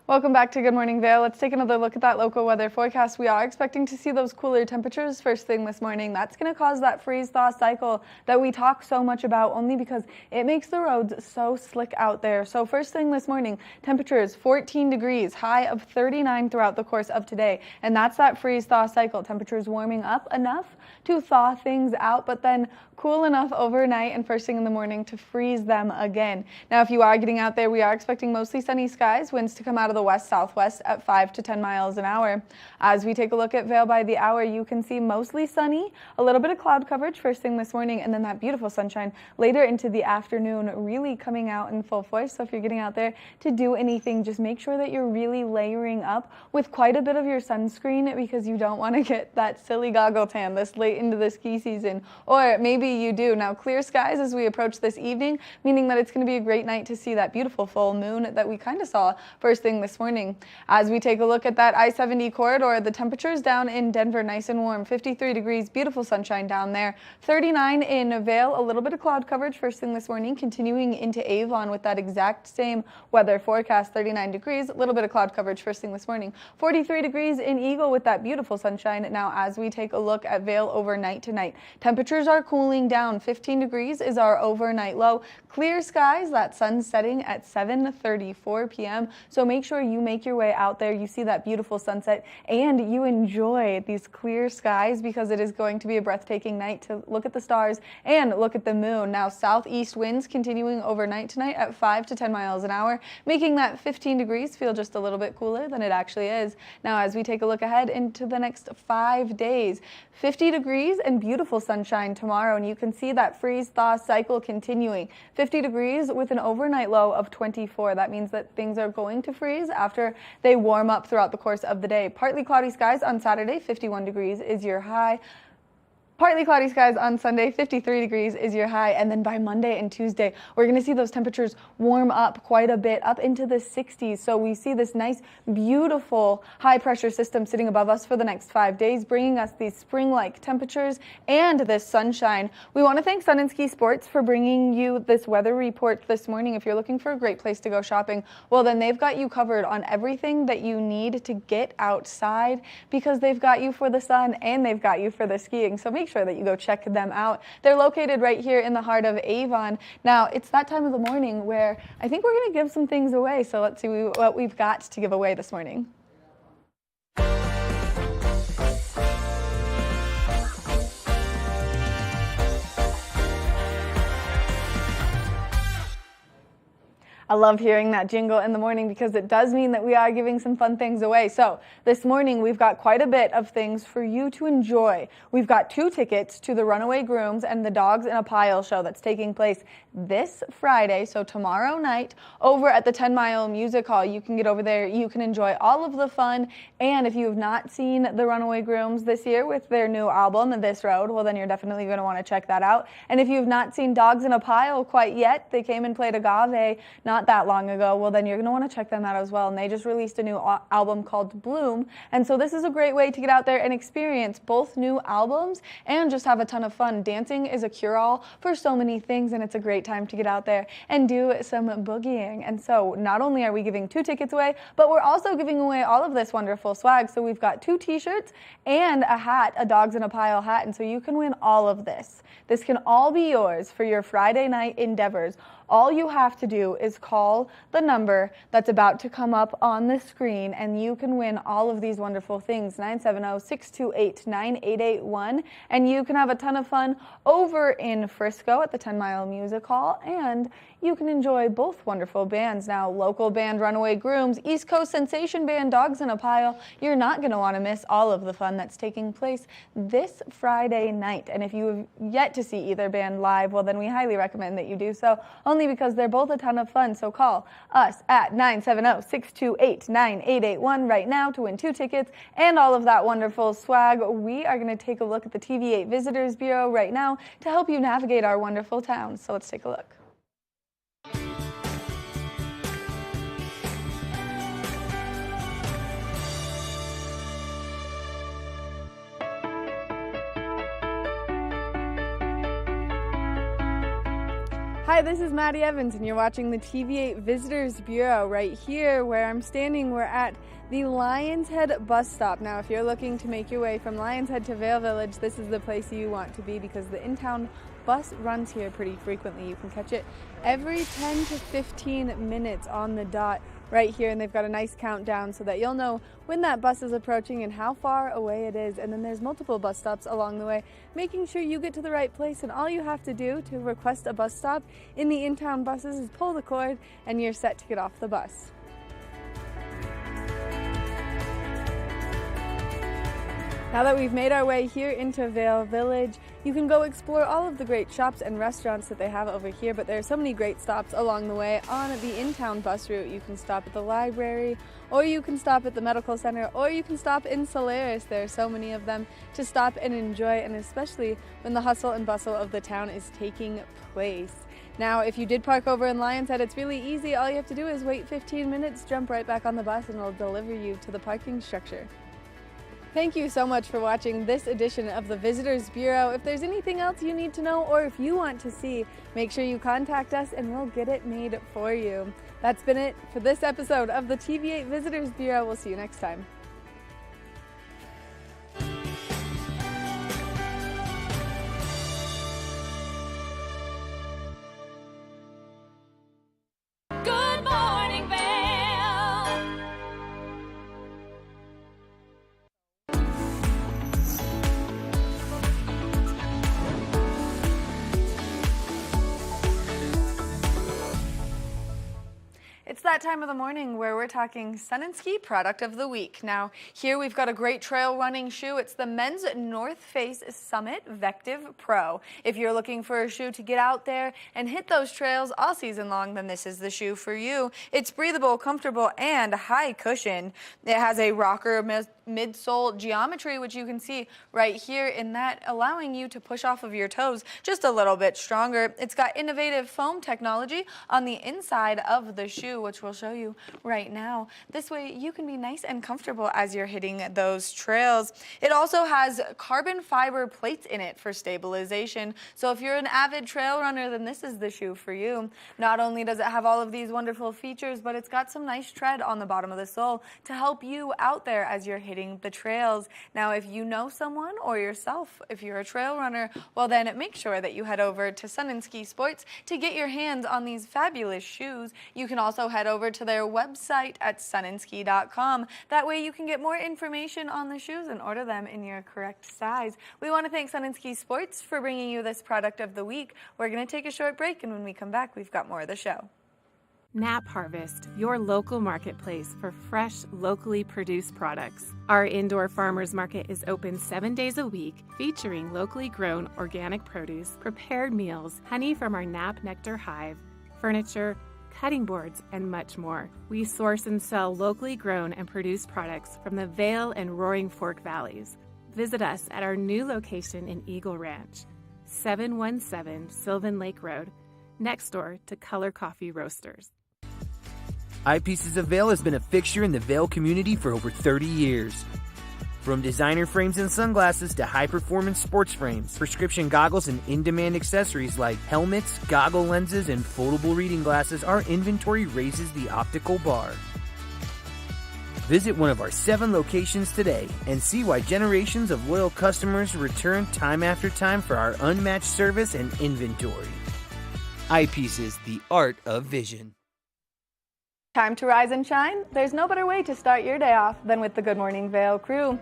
Welcome back to Good Morning Vail. Let's take another look at that local weather forecast. We are expecting to see those cooler temperatures first thing this morning. That's going to cause that freeze-thaw cycle that we talk so much about, only because it makes the roads so slick out there. So first thing this morning, temperatures 14 degrees, high of 39 throughout the course of today. And that's that freeze-thaw cycle. Temperatures warming up enough to thaw things out, but then cool enough overnight and first thing in the morning to freeze them again. Now, if you are getting out there, we are expecting mostly sunny skies, winds to come out of the west-southwest at 5 to 10 miles an hour. As we take a look at Vail by the hour, you can see mostly sunny, a little bit of cloud coverage first thing this morning, and then that beautiful sunshine later into the afternoon really coming out in full force. So if you're getting out there to do anything, just make sure that you're really layering up with quite a bit of your sunscreen, because you don't want to get that silly goggle tan this late into the ski season, or maybe you do. Now, clear skies as we approach this evening, meaning that it's going to be a great night to see that beautiful full moon that we kind of saw first thing this morning. As we take a look at that I-70 corridor, the temperatures down in Denver nice and warm, 53 degrees, beautiful sunshine down there, 39 in Vail, a little bit of cloud coverage first thing this morning, continuing into Avon with that exact same weather forecast, 39 degrees, a little bit of cloud coverage first thing this morning, 43 degrees in Eagle with that beautiful sunshine. Now, as we take a look at Vail overnight tonight, temperatures are cooling down. 15 degrees is our overnight low. Clear skies, that sun setting at 7:34 p.m. So make sure you make your way out there, you see that beautiful sunset, and you enjoy these clear skies, because it is going to be a breathtaking night to look at the stars and look at the moon. Now, southeast winds continuing overnight tonight at 5 to 10 miles an hour, making that 15 degrees feel just a little bit cooler than it actually is. Now, as we take a look ahead into the next 5 days, 50 degrees and beautiful sunshine tomorrow, and you can see that freeze-thaw cycle continuing. 50 degrees with an overnight low of 24. That means that things are going to freeze after they warm up throughout the course of the day. Partly cloudy skies on Saturday, 51 degrees is your high. Partly cloudy skies on Sunday, 53 degrees is your high, and then by Monday and Tuesday, we're going to see those temperatures warm up quite a bit, up into the 60s. So we see this nice, beautiful high-pressure system sitting above us for the next 5 days, bringing us these spring-like temperatures and this sunshine. We want to thank Sun and Ski Sports for bringing you this weather report this morning. If you're looking for a great place to go shopping, well, then they've got you covered on everything that you need to get outside, because they've got you for the sun and they've got you for the skiing. So make sure that you go check them out. They're located right here in the heart of Avon. Now, it's that time of the morning where I think we're going to give some things away. So let's see what we've got to give away this morning. I love hearing that jingle in the morning, because it does mean that we are giving some fun things away. So this morning we've got quite a bit of things for you to enjoy. We've got 2 tickets to the Runaway Grooms and the Dogs in a Pile show that's taking place this Friday, so tomorrow night, over at the 10 Mile Music Hall. You can get over there, you can enjoy all of the fun, and if you have not seen the Runaway Grooms this year with their new album, This Road, well, then you're definitely going to want to check that out. And if you have not seen Dogs in a Pile quite yet, they came and played Agave not that long ago, well, then you're going to want to check them out as well. And they just released a new album called Bloom, and so this is a great way to get out there and experience both new albums and just have a ton of fun. Dancing is a cure-all for so many things, and it's a great time to get out there and do some boogieing. And so not only are we giving 2 tickets away, but we're also giving away all of this wonderful swag. So we've got 2 t-shirts and a hat, a Dogs in a Pile hat, and so you can win all of this. This can all be yours for your Friday night endeavors. All you have to do is call the number that's about to come up on the screen, and you can win all of these wonderful things, 970-628-9881, and you can have a ton of fun over in Frisco at the 10 Mile Music Hall, and you can enjoy both wonderful bands. Now, local band Runaway Grooms, East Coast sensation band Dogs in a Pile. You're not going to want to miss all of the fun that's taking place this Friday night. And if you have yet to see either band live, well, then we highly recommend that you do so, only because they're both a ton of fun. So call us at 970-628-9881 right now to win 2 tickets and all of that wonderful swag. We are going to take a look at the TV8 Visitors Bureau right now to help you navigate our wonderful town. So let's take a look. Hi, this is Maddie Evans, and you're watching the TV8 Visitors Bureau. Right here where I'm standing, we're at the Lions Head bus stop. Now, if you're looking to make your way from Lions Head to Vail Village, this is the place you want to be because the in-town bus runs here pretty frequently. You can catch it every 10 to 15 minutes on the dot right here, and they've got a nice countdown so that you'll know when that bus is approaching and how far away it is. And then there's multiple bus stops along the way, making sure you get to the right place. And all you have to do to request a bus stop in the in-town buses is pull the cord and you're set to get off the bus. Now that we've made our way here into Vail Village, you can go explore all of the great shops and restaurants that they have over here, but there are so many great stops along the way on the in-town bus route. You can stop at the library, or you can stop at the medical center, or you can stop in Solaris. There are so many of them to stop and enjoy, and especially when the hustle and bustle of the town is taking place. Now, if you did park over in Lions Head, it's really easy. All you have to do is wait 15 minutes, jump right back on the bus, and it'll deliver you to the parking structure. Thank you so much for watching this edition of the Visitors Bureau. If there's anything else you need to know or if you want to see, make sure you contact us and we'll get it made for you. That's been it for this episode of the TV8 Visitors Bureau. We'll see you next time. Good Morning Vail. It's that time of the morning where we're talking Sun and Ski Product of the Week. Now, here we've got a great trail running shoe. It's the men's North Face Summit Vective Pro. If you're looking for a shoe to get out there and hit those trails all season long, then this is the shoe for you. It's breathable, comfortable, and high cushion. It has a rocker midsole geometry, which you can see right here in that, allowing you to push off of your toes just a little bit stronger. It's got innovative foam technology on the inside of the shoe, which we'll show you right now. This way you can be nice and comfortable as you're hitting those trails. It also has carbon fiber plates in it for stabilization. So if you're an avid trail runner, then this is the shoe for you. Not only does it have all of these wonderful features, but it's got some nice tread on the bottom of the sole to help you out there as you're hitting the trails. Now, if you know someone or yourself, if you're a trail runner, well then make sure that you head over to Sun and Ski Sports to get your hands on these fabulous shoes. You can also head over to their website at sunandski.com. That way you can get more information on the shoes and order them in your correct size. We want to thank Sun and Ski Sports for bringing you this product of the week. We're going to take a short break, and when we come back, we've got more of the show. Nap Harvest, your local marketplace for fresh, locally produced products. Our indoor farmers market is open 7 days a week, featuring locally grown organic produce, prepared meals, honey from our Nap Nectar hive, furniture, cutting boards, and much more. We source and sell locally grown and produced products from the Vail and Roaring Fork valleys. Visit us at our new location in Eagle Ranch, 717 Sylvan Lake Road, next door to Color Coffee Roasters. Eyepieces of Vail has been a fixture in the Vail community for over 30 years. From designer frames and sunglasses to high-performance sports frames, prescription goggles, and in-demand accessories like helmets, goggle lenses, and foldable reading glasses, our inventory raises the optical bar. Visit one of our 7 locations today and see why generations of loyal customers return time after time for our unmatched service and inventory. Eyepieces, the art of vision. Time to rise and shine? There's no better way to start your day off than with the Good Morning Vail crew.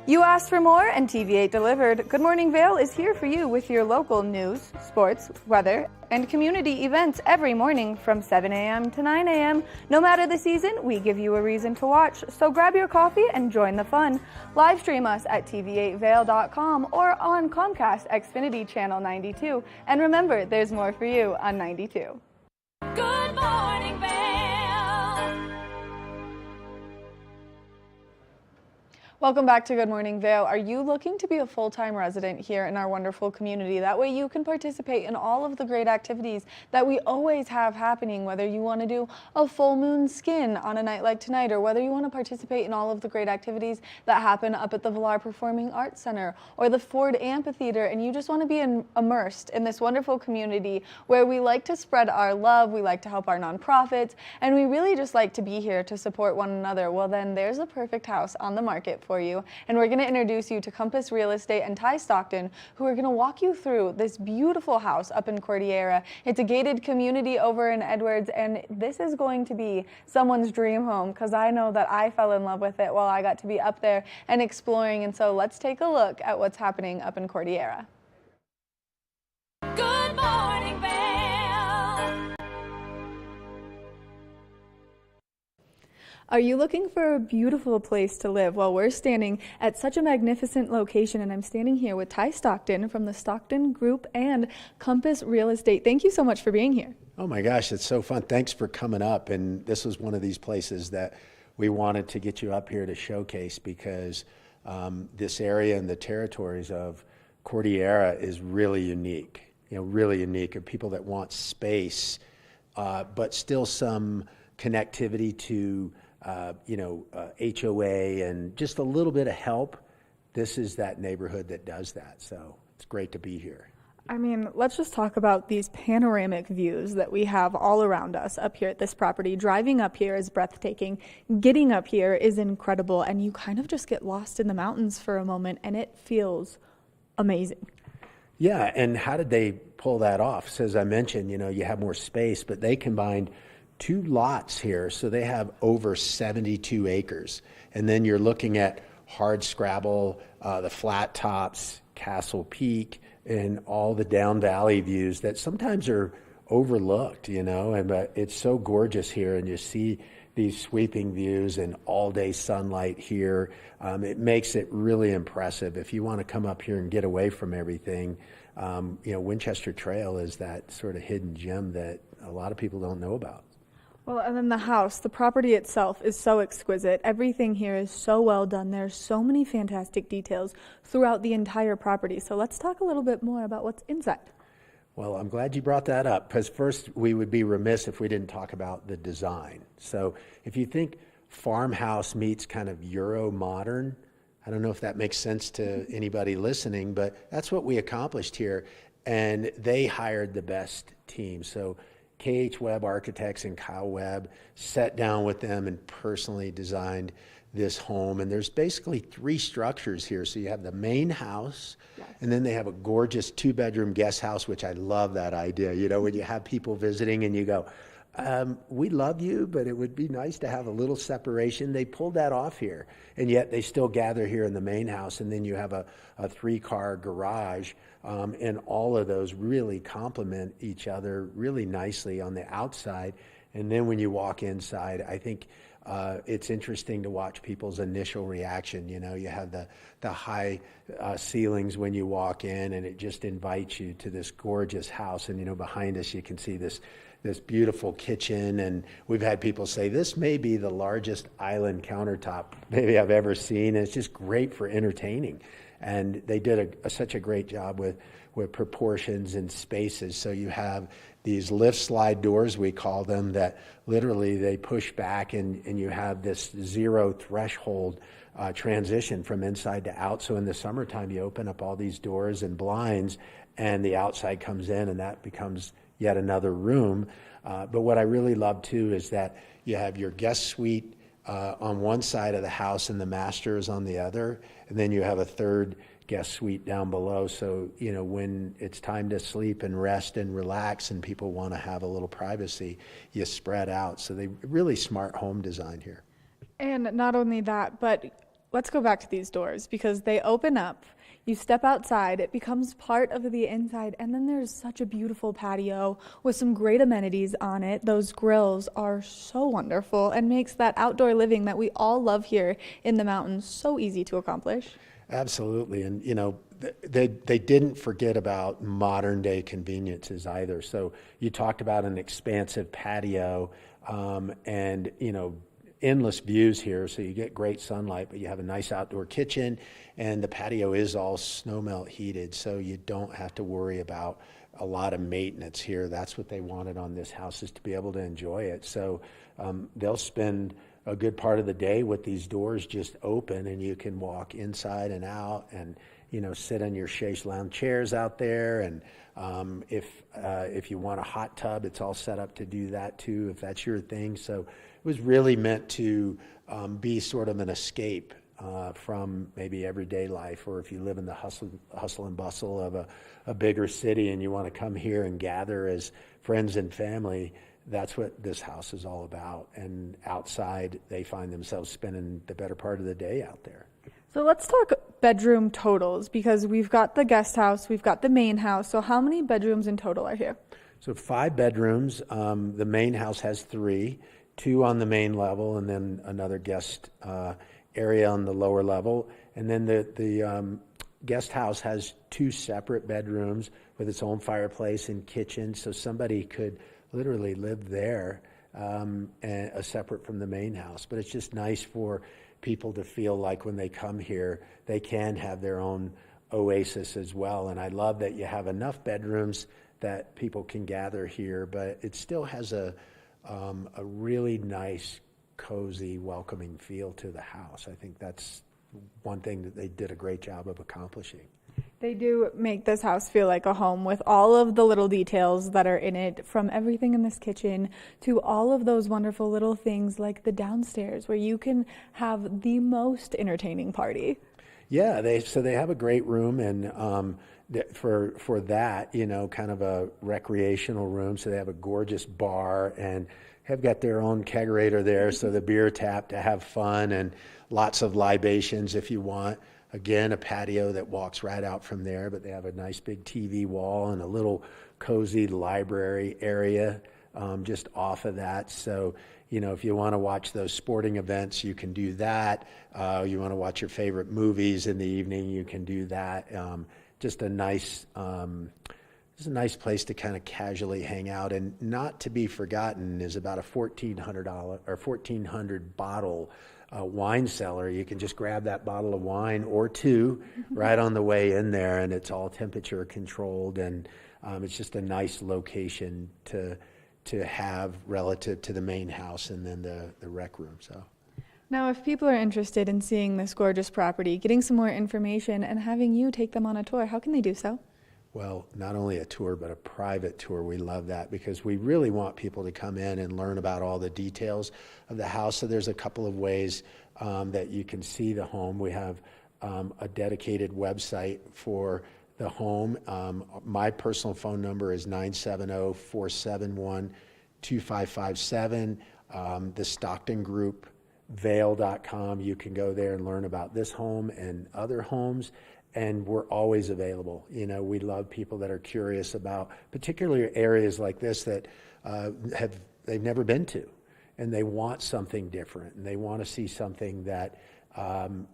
You asked for more and TV8 delivered. Good Morning Vail is here for you with your local news, sports, weather, and community events every morning from 7 a.m. to 9 a.m. No matter the season, we give you a reason to watch. So grab your coffee and join the fun. Live stream us at tv8vail.com or on Comcast Xfinity Channel 92. And remember, there's more for you on 92. Good Morning Vail. Welcome back to Good Morning Vail. Are you looking to be a full-time resident here in our wonderful community? That way you can participate in all of the great activities that we always have happening, whether you want to do a full moon skin on a night like tonight, or whether you want to participate in all of the great activities that happen up at the Villar Performing Arts Center or the Ford Amphitheater, and you just want to be immersed in this wonderful community where we like to spread our love, we like to help our nonprofits, and we really just like to be here to support one another. Well, then there's a perfect house on the market for you, and we're going to introduce you to Compass Real Estate and Ty Stockton, who are going to walk you through this beautiful house up in Cordillera. It's a gated community over in Edwards, and this is going to be someone's dream home, because I know that I fell in love with it while I got to be up there and exploring. And so let's take a look at what's happening up in Cordillera. Good Morning Vail. Are you looking for a beautiful place to live? Well, we're standing at such a magnificent location, and I'm standing here with Ty Stockton from the Stockton Group and Compass Real Estate. Thank you so much for being here. Oh my gosh, it's so fun. Thanks for coming up. And this was one of these places that we wanted to get you up here to showcase, because this area and the territories of Cordillera is really unique. Really unique, of people that want space, but still some connectivity to HOA and just a little bit of help. This is that neighborhood that does that. So it's great to be here. I mean, let's just talk about these panoramic views that we have all around us up here at this property. Driving up here is breathtaking. Getting up here is incredible, and you kind of just get lost in the mountains for a moment, and it feels amazing. Yeah, and how did they pull that off? So as I mentioned, you have more space, but they combined 2 lots here, so they have over 72 acres. And then you're looking at hard scrabble, the flat tops, Castle Peak, and all the down valley views that sometimes are overlooked, but it's so gorgeous here, and you see these sweeping views and all-day sunlight here. It makes it really impressive. If you want to come up here and get away from everything, Winchester Trail is that sort of hidden gem that a lot of people don't know about. Well, and then the house, the property itself is so exquisite. Everything here is so well done. There's so many fantastic details throughout the entire property. So let's talk a little bit more about what's inside. Well, I'm glad you brought that up, because first we would be remiss if we didn't talk about the design. So if you think farmhouse meets kind of Euro modern, I don't know if that makes sense to anybody listening, but that's what we accomplished here. And they hired the best team. So KH Webb Architects and Kyle Webb sat down with them and personally designed this home. And there's basically 3 structures here. So you have the main house, yes, and then they have a gorgeous 2-bedroom guest house, which I love that idea. When you have people visiting and you go, we love you, but it would be nice to have a little separation. They pulled that off here, and yet they still gather here in the main house. And then you have a 3-car garage, and all of those really complement each other really nicely on the outside. And then when you walk inside, I think it's interesting to watch people's initial reaction. You have the high ceilings when you walk in, and it just invites you to this gorgeous house. And behind us you can see this beautiful kitchen, and we've had people say this may be the largest island countertop maybe I've ever seen. And it's just great for entertaining, and they did such a great job with proportions and spaces. So you have these lift slide doors, we call them, that literally they push back, and you have this 0 threshold transition from inside to out. So in the summertime you open up all these doors and blinds, and the outside comes in, and that becomes yet another room. But what I really love too is that you have your guest suite on one side of the house and the master is on the other, and then you have a 3rd guest suite down below. So when it's time to sleep and rest and relax and people want to have a little privacy, you spread out. So they really smart home design here. And not only that, but let's go back to these doors, because they open up. You step outside, it becomes part of the inside, and then there's such a beautiful patio with some great amenities on it. Those grills are so wonderful and makes that outdoor living that we all love here in the mountains so easy to accomplish. Absolutely. And, they didn't forget about modern day conveniences either. So you talked about an expansive patio, and, endless views here, so you get great sunlight, but you have a nice outdoor kitchen, and the patio is all snow melt heated, so you don't have to worry about a lot of maintenance here. That's what they wanted on this house, is to be able to enjoy it. So they'll spend a good part of the day with these doors just open, and you can walk inside and out and, you know, sit on your chaise lounge chairs out there. And if you want a hot tub, it's all set up to do that too, if that's your thing. So it was really meant to be sort of an escape from maybe everyday life, or if you live in the hustle and bustle of a bigger city and you want to come here and gather as friends and family. That's what this house is all about. And outside, they find themselves spending the better part of the day out there. So let's talk bedroom totals, because we've got the guest house, we've got the main house. So how many bedrooms in total are here? So 5 bedrooms. The main house has 3, 2 on the main level, and then another guest area on the lower level. And then the guest house has 2 separate bedrooms with its own fireplace and kitchen, so somebody could literally live there, and separate from the main house. But it's just nice for people to feel like when they come here, they can have their own oasis as well. And I love that you have enough bedrooms that people can gather here, but it still has a really nice, cozy, welcoming feel to the house. I think that's one thing that they did a great job of accomplishing. They do make this house feel like a home, with all of the little details that are in it, from everything in this kitchen to all of those wonderful little things like the downstairs, where you can have the most entertaining party. Yeah, they have a great room, and for that, you know, kind of a recreational room. So they have a gorgeous bar and have got their own kegerator there, so the beer tap to have fun, and lots of libations if you want. Again, a patio that walks right out from there, but they have a nice big TV wall and a little cozy library area just off of that. So, you know, if you want to watch those sporting events, you can do that. You want to watch your favorite movies in the evening, you can do that. Just a nice place to kind of casually hang out. And not to be forgotten is about a $1,400 bottle wine cellar. You can just grab that bottle of wine or 2 right on the way in there, and it's all temperature controlled, and it's just a nice location to have relative to the main house and then the rec room. So now, if people are interested in seeing this gorgeous property, getting some more information, and having you take them on a tour, how can they do so? Well, not only a tour, but a private tour. We love that, because we really want people to come in and learn about all the details of the house. So there's a couple of ways that you can see the home. We have a dedicated website for the home. My personal phone number is 970-471-2557. The Stockton Group, Vail.com. You can go there and learn about this home and other homes. And we're always available. You know, we love people that are curious about particularly areas like this that they've never been to, and they want something different, and they want to see something that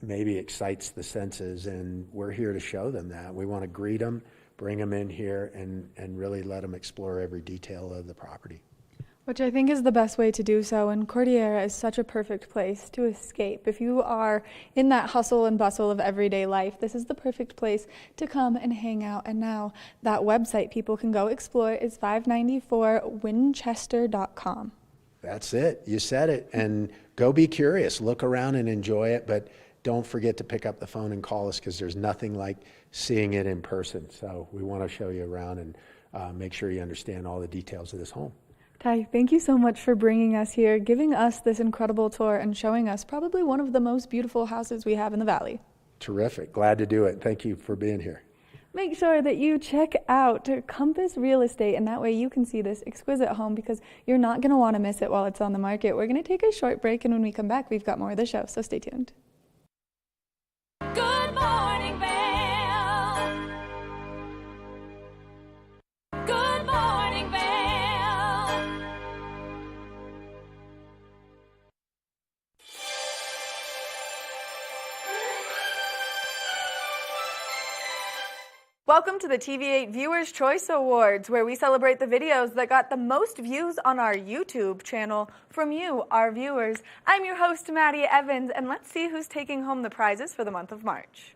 maybe excites the senses, and we're here to show them that. We want to greet them, bring them in here, and really let them explore every detail of the property. Which I think is the best way to do so, and Cordillera is such a perfect place to escape. If you are in that hustle and bustle of everyday life, this is the perfect place to come and hang out. And now that website people can go explore is 594winchester.com. That's it. You said it. And go be curious. Look around and enjoy it, but don't forget to pick up the phone and call us, because there's nothing like seeing it in person. So we want to show you around and make sure you understand all the details of this home. Ty, thank you so much for bringing us here, giving us this incredible tour, and showing us probably one of the most beautiful houses we have in the valley. Terrific. Glad to do it. Thank you for being here. Make sure that you check out Compass Real Estate, and that way you can see this exquisite home, because you're not going to want to miss it while it's on the market. We're going to take a short break, and when we come back, we've got more of the show, so stay tuned. Good morning, Vail. Good morning, Vail. Welcome to the TV8 Viewers' Choice Awards, where we celebrate the videos that got the most views on our YouTube channel from you, our viewers. I'm your host, Maddie Evans, and let's see who's taking home the prizes for the month of March.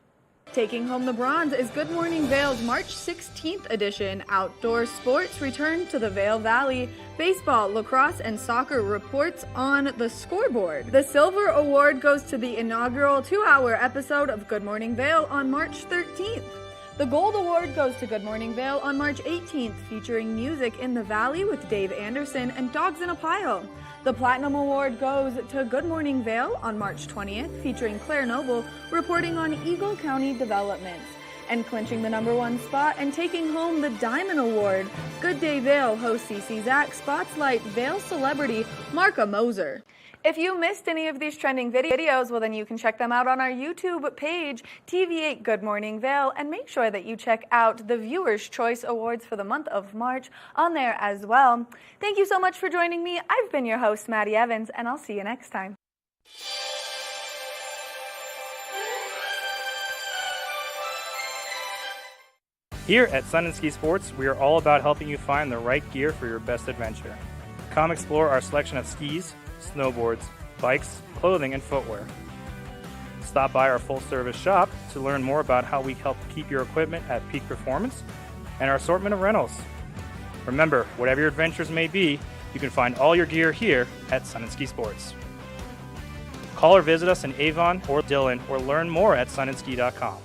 Taking home the bronze is Good Morning Vail's March 16th edition. Outdoor sports return to the Vail Valley. Baseball, lacrosse, and soccer reports on the scoreboard. The silver award goes to the inaugural 2-hour episode of Good Morning Vail on March 13th. The Gold Award goes to Good Morning Vail on March 18th, featuring music in the Valley with Dave Anderson and Dogs in a Pile. The Platinum Award goes to Good Morning Vail on March 20th, featuring Claire Noble reporting on Eagle County developments. And clinching the #1 spot and taking home the Diamond Award, Good Day Vail host CC Zach spotlight Vail celebrity Marka Moser. If you missed any of these trending videos, well then you can check them out on our YouTube page, TV8 Good Morning Vail, and make sure that you check out the Viewers' Choice Awards for the month of March on there as well. Thank you so much for joining me. I've been your host, Maddie Evans, and I'll see you next time. Here at Sun and Ski Sports, we are all about helping you find the right gear for your best adventure. Come explore our selection of skis, snowboards, bikes, clothing, and footwear. Stop by our full-service shop to learn more about how we help keep your equipment at peak performance and our assortment of rentals. Remember, whatever your adventures may be, you can find all your gear here at Sun and Ski Sports. Call or visit us in Avon or Dillon or learn more at sunandski.com.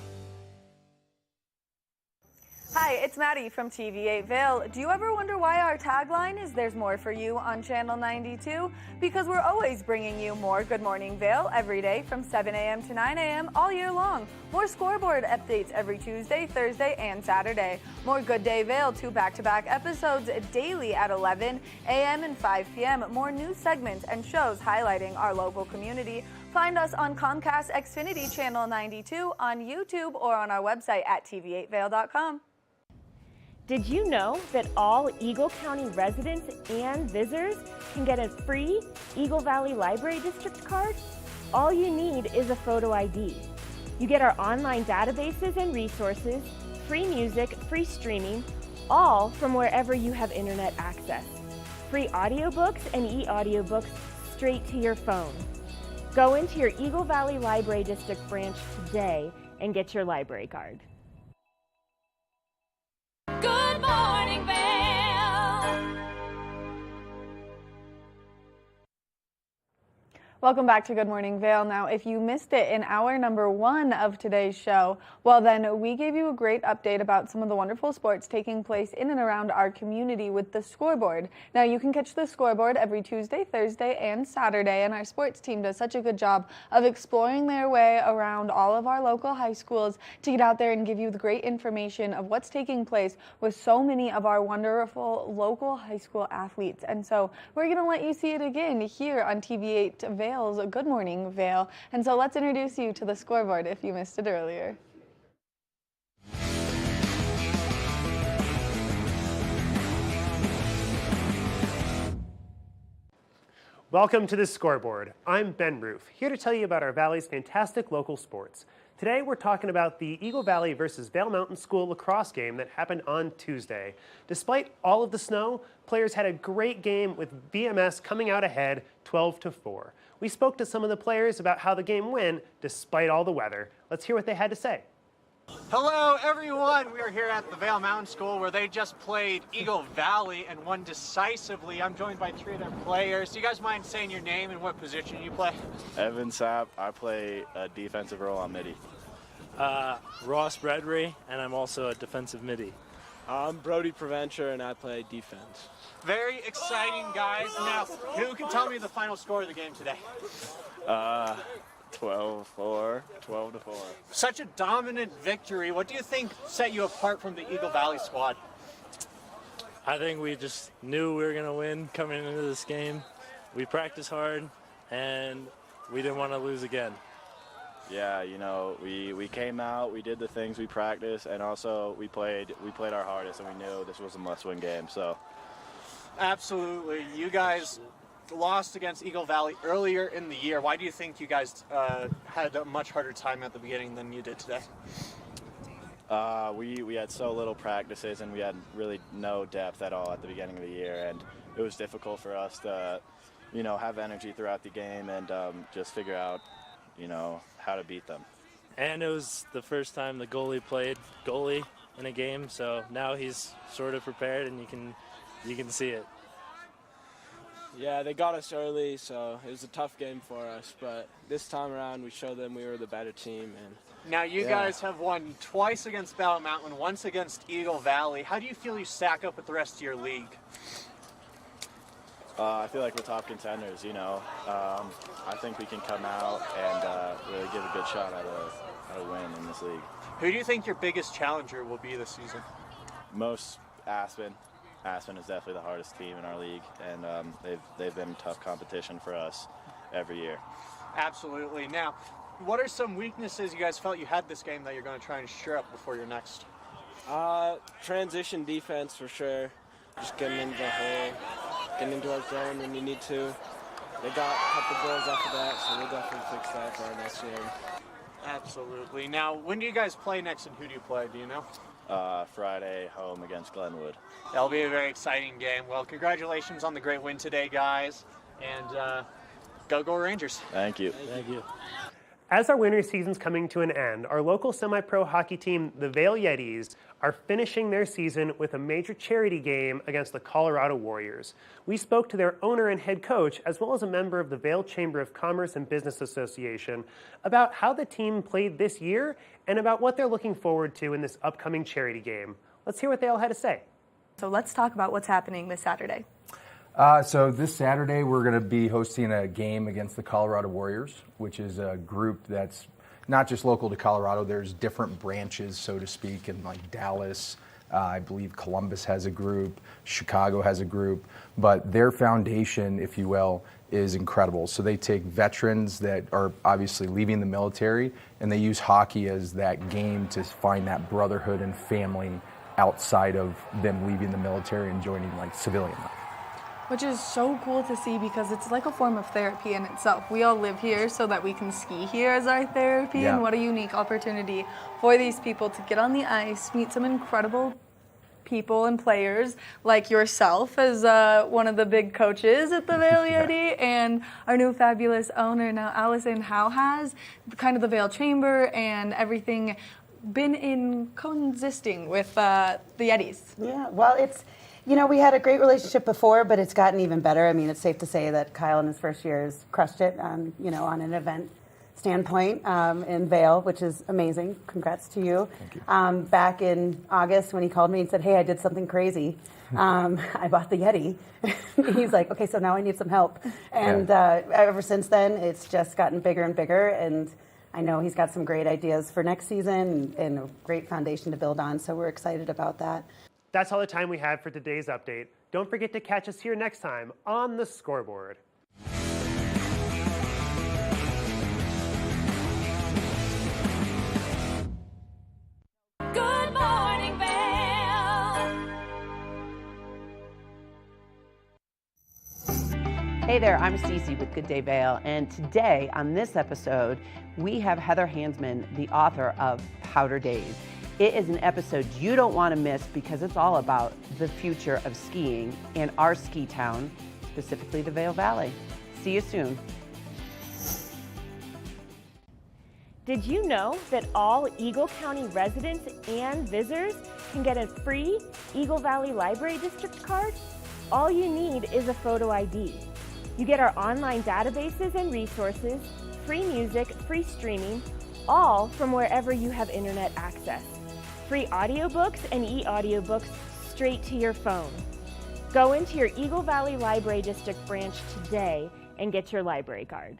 Hi, it's Maddie from TV8 Vail. Do you ever wonder why our tagline is "There's more for you" on Channel 92? Because we're always bringing you more Good Morning Vail every day from 7 a.m. to 9 a.m. all year long. More scoreboard updates every Tuesday, Thursday, and Saturday. More Good Day Vail, 2 back-to-back episodes daily at 11 a.m. and 5 p.m. More news segments and shows highlighting our local community. Find us on Comcast Xfinity Channel 92, on YouTube, or on our website at tv8vail.com. Did you know that all Eagle County residents and visitors can get a free Eagle Valley Library District card? All you need is a photo ID. You get our online databases and resources, free music, free streaming, all from wherever you have internet access. Free audiobooks and e-audiobooks straight to your phone. Go into your Eagle Valley Library District branch today and get your library card. Good Morning Vail. Welcome back to Good Morning Vail. Now, if you missed it in hour #1 of today's show, well then we gave you a great update about some of the wonderful sports taking place in and around our community with the scoreboard. Now, you can catch the scoreboard every Tuesday, Thursday, and Saturday, and our sports team does such a good job of exploring their way around all of our local high schools to get out there and give you the great information of what's taking place with so many of our wonderful local high school athletes. And so we're going to let you see it again here on TV8 Vail's Good Morning Vail. And so let's introduce you to the scoreboard if you missed it earlier. Welcome to the scoreboard. I'm Ben Roof, here to tell you about our Valley's fantastic local sports. Today we're talking about the Eagle Valley versus Vail Mountain School lacrosse game that happened on Tuesday. Despite all of the snow, players had a great game with VMS coming out ahead 12-4. We spoke to some of the players about how the game went despite all the weather. Let's hear what they had to say. Hello everyone, we are here at the Vail Mountain School where they just played Eagle Valley and won decisively. I'm joined by 3 of their players. Do you guys mind saying your name and what position you play? Evan Sapp, I play a defensive role on midi. Ross Bradbury, and I'm also a defensive midi. I'm Brody Preventure and I play defense. Very exciting, guys. Now, who can tell me the final score of the game today? 12-4. Such a dominant victory. What do you think set you apart from the Eagle Valley squad? I think we just knew we were going to win coming into this game. We practiced hard, and we didn't want to lose again. Yeah, you know, we came out, we did the things we practiced, and also we played our hardest, and we knew this was a must-win game. So, absolutely, you guys lost against Eagle Valley earlier in the year. Why do you think you guys had a much harder time at the beginning than you did today? We had so little practices, and we had really no depth at all at the beginning of the year, and it was difficult for us to, have energy throughout the game and just figure out, how to beat them. And it was the first time the goalie played goalie in a game, so now he's sort of prepared, and you can see it. Yeah, they got us early, so it was a tough game for us. But this time around, we showed them we were the better team. And Now, you guys have won twice against Battle Mountain, once against Eagle Valley. How do you feel you stack up with the rest of your league? I feel like we're top contenders, I think we can come out and really give a good shot at a win in this league. Who do you think your biggest challenger will be this season? Most Aspen. Aspen is definitely the hardest team in our league, and they've been tough competition for us every year. Absolutely. Now, what are some weaknesses you guys felt you had this game that you're going to try and shore up before your next? Transition defense for sure. Just getting into the hole, getting into our zone when you need to. They got a couple goals after that, so we'll definitely fix that for our next game. Absolutely. Now, when do you guys play next, and who do you play? Do you know? Friday, home against Glenwood. That'll be a very exciting game. Well, congratulations on the great win today, guys, and go Rangers. Thank you. Thank you. As our winter season's coming to an end, our local semi-pro hockey team, the Vail Yetis, are finishing their season with a major charity game against the Colorado Warriors. We spoke to their owner and head coach, as well as a member of the Vail Chamber of Commerce and Business Association, about how the team played this year and about what they're looking forward to in this upcoming charity game. Let's hear what they all had to say. So let's talk about what's happening this Saturday. So this Saturday, we're going to be hosting a game against the Colorado Warriors, which is a group that's not just local to Colorado. There's different branches, so to speak, in like Dallas. I believe Columbus has a group. Chicago has a group. But their foundation, if you will, is incredible. So they take veterans that are obviously leaving the military, and they use hockey as that game to find that brotherhood and family outside of them leaving the military and joining like civilian life. Which is so cool to see because it's like a form of therapy in itself. We all live here so that we can ski here as our therapy, Yeah. and what a unique opportunity for these people to get on the ice, meet some incredible people and players like yourself as one of the big coaches at the Vail Yeti, and our new fabulous owner now, Allison. How has kind of the Vail Chamber and everything been coexisting with the Yetis? Yeah, well, it's, we had a great relationship before, but it's gotten even better. I mean, it's safe to say that Kyle in his first year has crushed it, on an event standpoint in Vail, which is amazing. Congrats to you. Thank you. Back in August when he called me and said, hey, I did something crazy. I bought the Yeti. He's like, okay, so now I need some help. And ever since then, it's just gotten bigger and bigger. And I know he's got some great ideas for next season and a great foundation to build on. So we're excited about that. That's all the time we have for today's update. Don't forget to catch us here next time on The Scoreboard. Good Morning Vail. Hey there, I'm Cece with Good Day Vail, and today on this episode, we have Heather Hansman, the author of Powder Days. It is an episode you don't want to miss because it's all about the future of skiing in our ski town, specifically the Vail Valley. See you soon. Did you know that all Eagle County residents and visitors can get a free Eagle Valley Library District card? All you need is a photo ID. You get our online databases and resources, free music, free streaming, all from wherever you have internet access. Free audiobooks and e-audiobooks straight to your phone. Go into your Eagle Valley Library District branch today and get your library card.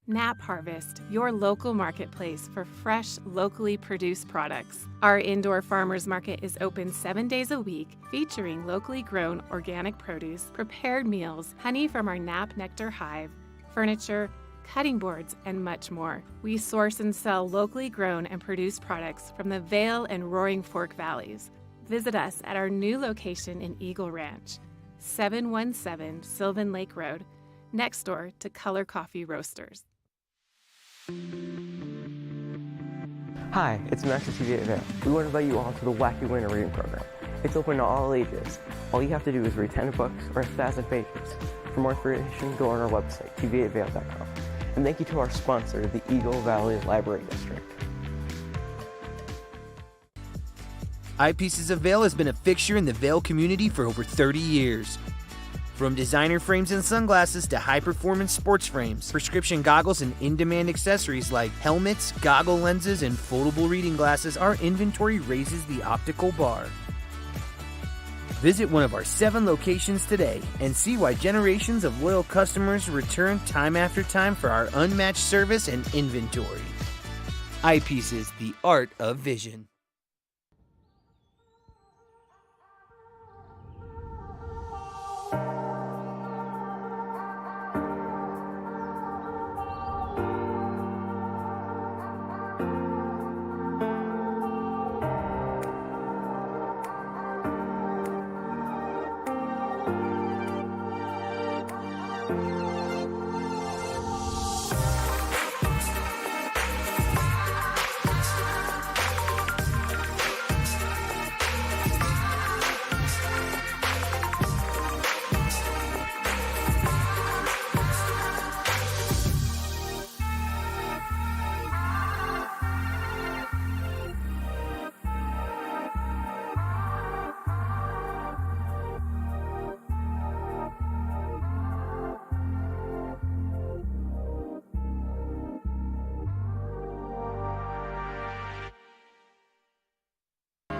Nap Harvest, your local marketplace for fresh, locally produced products. Our indoor farmers market is open 7 days a week, featuring locally grown organic produce, prepared meals, honey from our Nap Nectar hive, furniture, cutting boards, and much more. We source and sell locally grown and produced products from the Vail and Roaring Fork Valleys. Visit us at our new location in Eagle Ranch, 717 Sylvan Lake Road, next door to Color Coffee Roasters. Hi, it's Max at TVA Vail. We want to invite you all to the Wacky Winter Reading Program. It's open to all ages. All you have to do is read 10 books or 1,000 pages. For more information, go on our website, tvavail.com. And thank you to our sponsor, the Eagle Valley Library District. Eyepieces of Vail has been a fixture in the Vail community for over 30 years. From designer frames and sunglasses to high-performance sports frames, prescription goggles, and in-demand accessories like helmets, goggle lenses, and foldable reading glasses, our inventory raises the optical bar. Visit one of our 7 locations today and see why generations of loyal customers return time after time for our unmatched service and inventory. Eyepieces, the art of vision.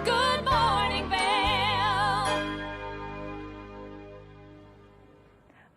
Good Morning Vail.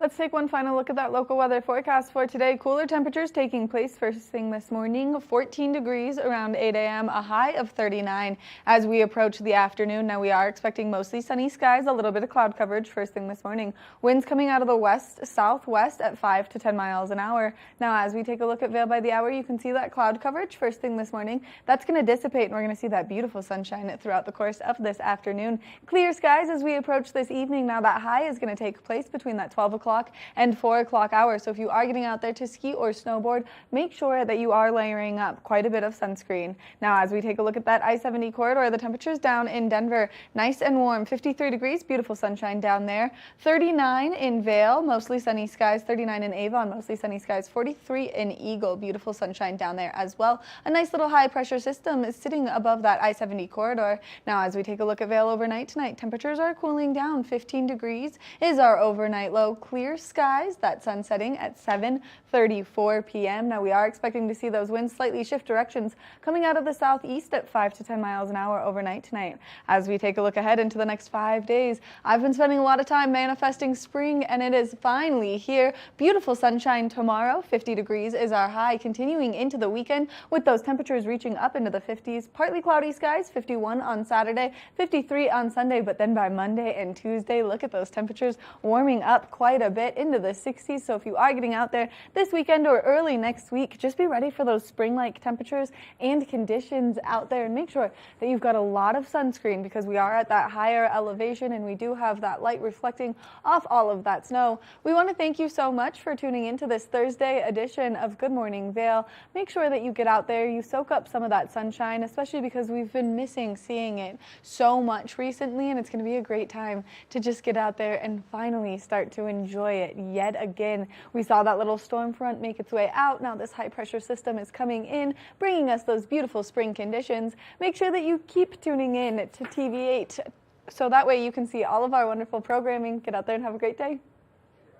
Let's take one final look at that local weather forecast for today. Cooler temperatures taking place first thing this morning. 14 degrees around 8 a.m., a high of 39 as we approach the afternoon. Now we are expecting mostly sunny skies, a little bit of cloud coverage first thing this morning. Winds coming out of the west, southwest at 5 to 10 miles an hour. Now as we take a look at Vail by the hour, you can see that cloud coverage first thing this morning. That's going to dissipate and we're going to see that beautiful sunshine throughout the course of this afternoon. Clear skies as we approach this evening. Now that high is going to take place between that 12 o'clock and 4 o'clock hour. So if you are getting out there to ski or snowboard, make sure that you are layering up quite a bit of sunscreen. Now as we take a look at that I-70 corridor, the temperatures down in Denver, nice and warm, 53 degrees, beautiful sunshine down there. 39 in Vail, mostly sunny skies. 39 in Avon, mostly sunny skies. 43 in Eagle, beautiful sunshine down there as well. A nice little high pressure system is sitting above that I-70 corridor. Now as we take a look at Vail overnight tonight, temperatures are cooling down. 15 degrees is our overnight low. Clear skies, that sun setting at 7:34 p.m. Now we are expecting to see those winds slightly shift directions coming out of the southeast at 5 to 10 miles an hour overnight tonight. As we take a look ahead into the next 5 days, I've been spending a lot of time manifesting spring and it is finally here. Beautiful sunshine tomorrow, 50 degrees is our high, continuing into the weekend with those temperatures reaching up into the 50s. Partly cloudy skies, 51 on Saturday, 53 on Sunday, but then by Monday and Tuesday, look at those temperatures warming up quite a bit into the 60s. So if you are getting out there this weekend or early next week, just be ready for those spring-like temperatures and conditions out there, and make sure that you've got a lot of sunscreen because we are at that higher elevation and we do have that light reflecting off all of that snow. We want to thank you so much for tuning into this Thursday edition of Good Morning Vail. Make sure that you get out there, you soak up some of that sunshine, especially because we've been missing seeing it so much recently, and it's going to be a great time to just get out there and finally start to enjoy it yet again. We saw that little storm front make its way out. Now this high pressure system is coming in, bringing us those beautiful spring conditions. Make sure that you keep tuning in to TV8 so that way you can see all of our wonderful programming. Get out there and have a great day.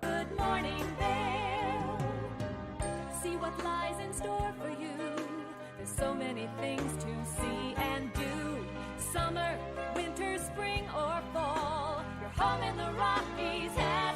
Good Morning Vail. See what lies in store for you. There's so many things to see and do. Summer, winter, spring, or fall. Your home in the Rockies has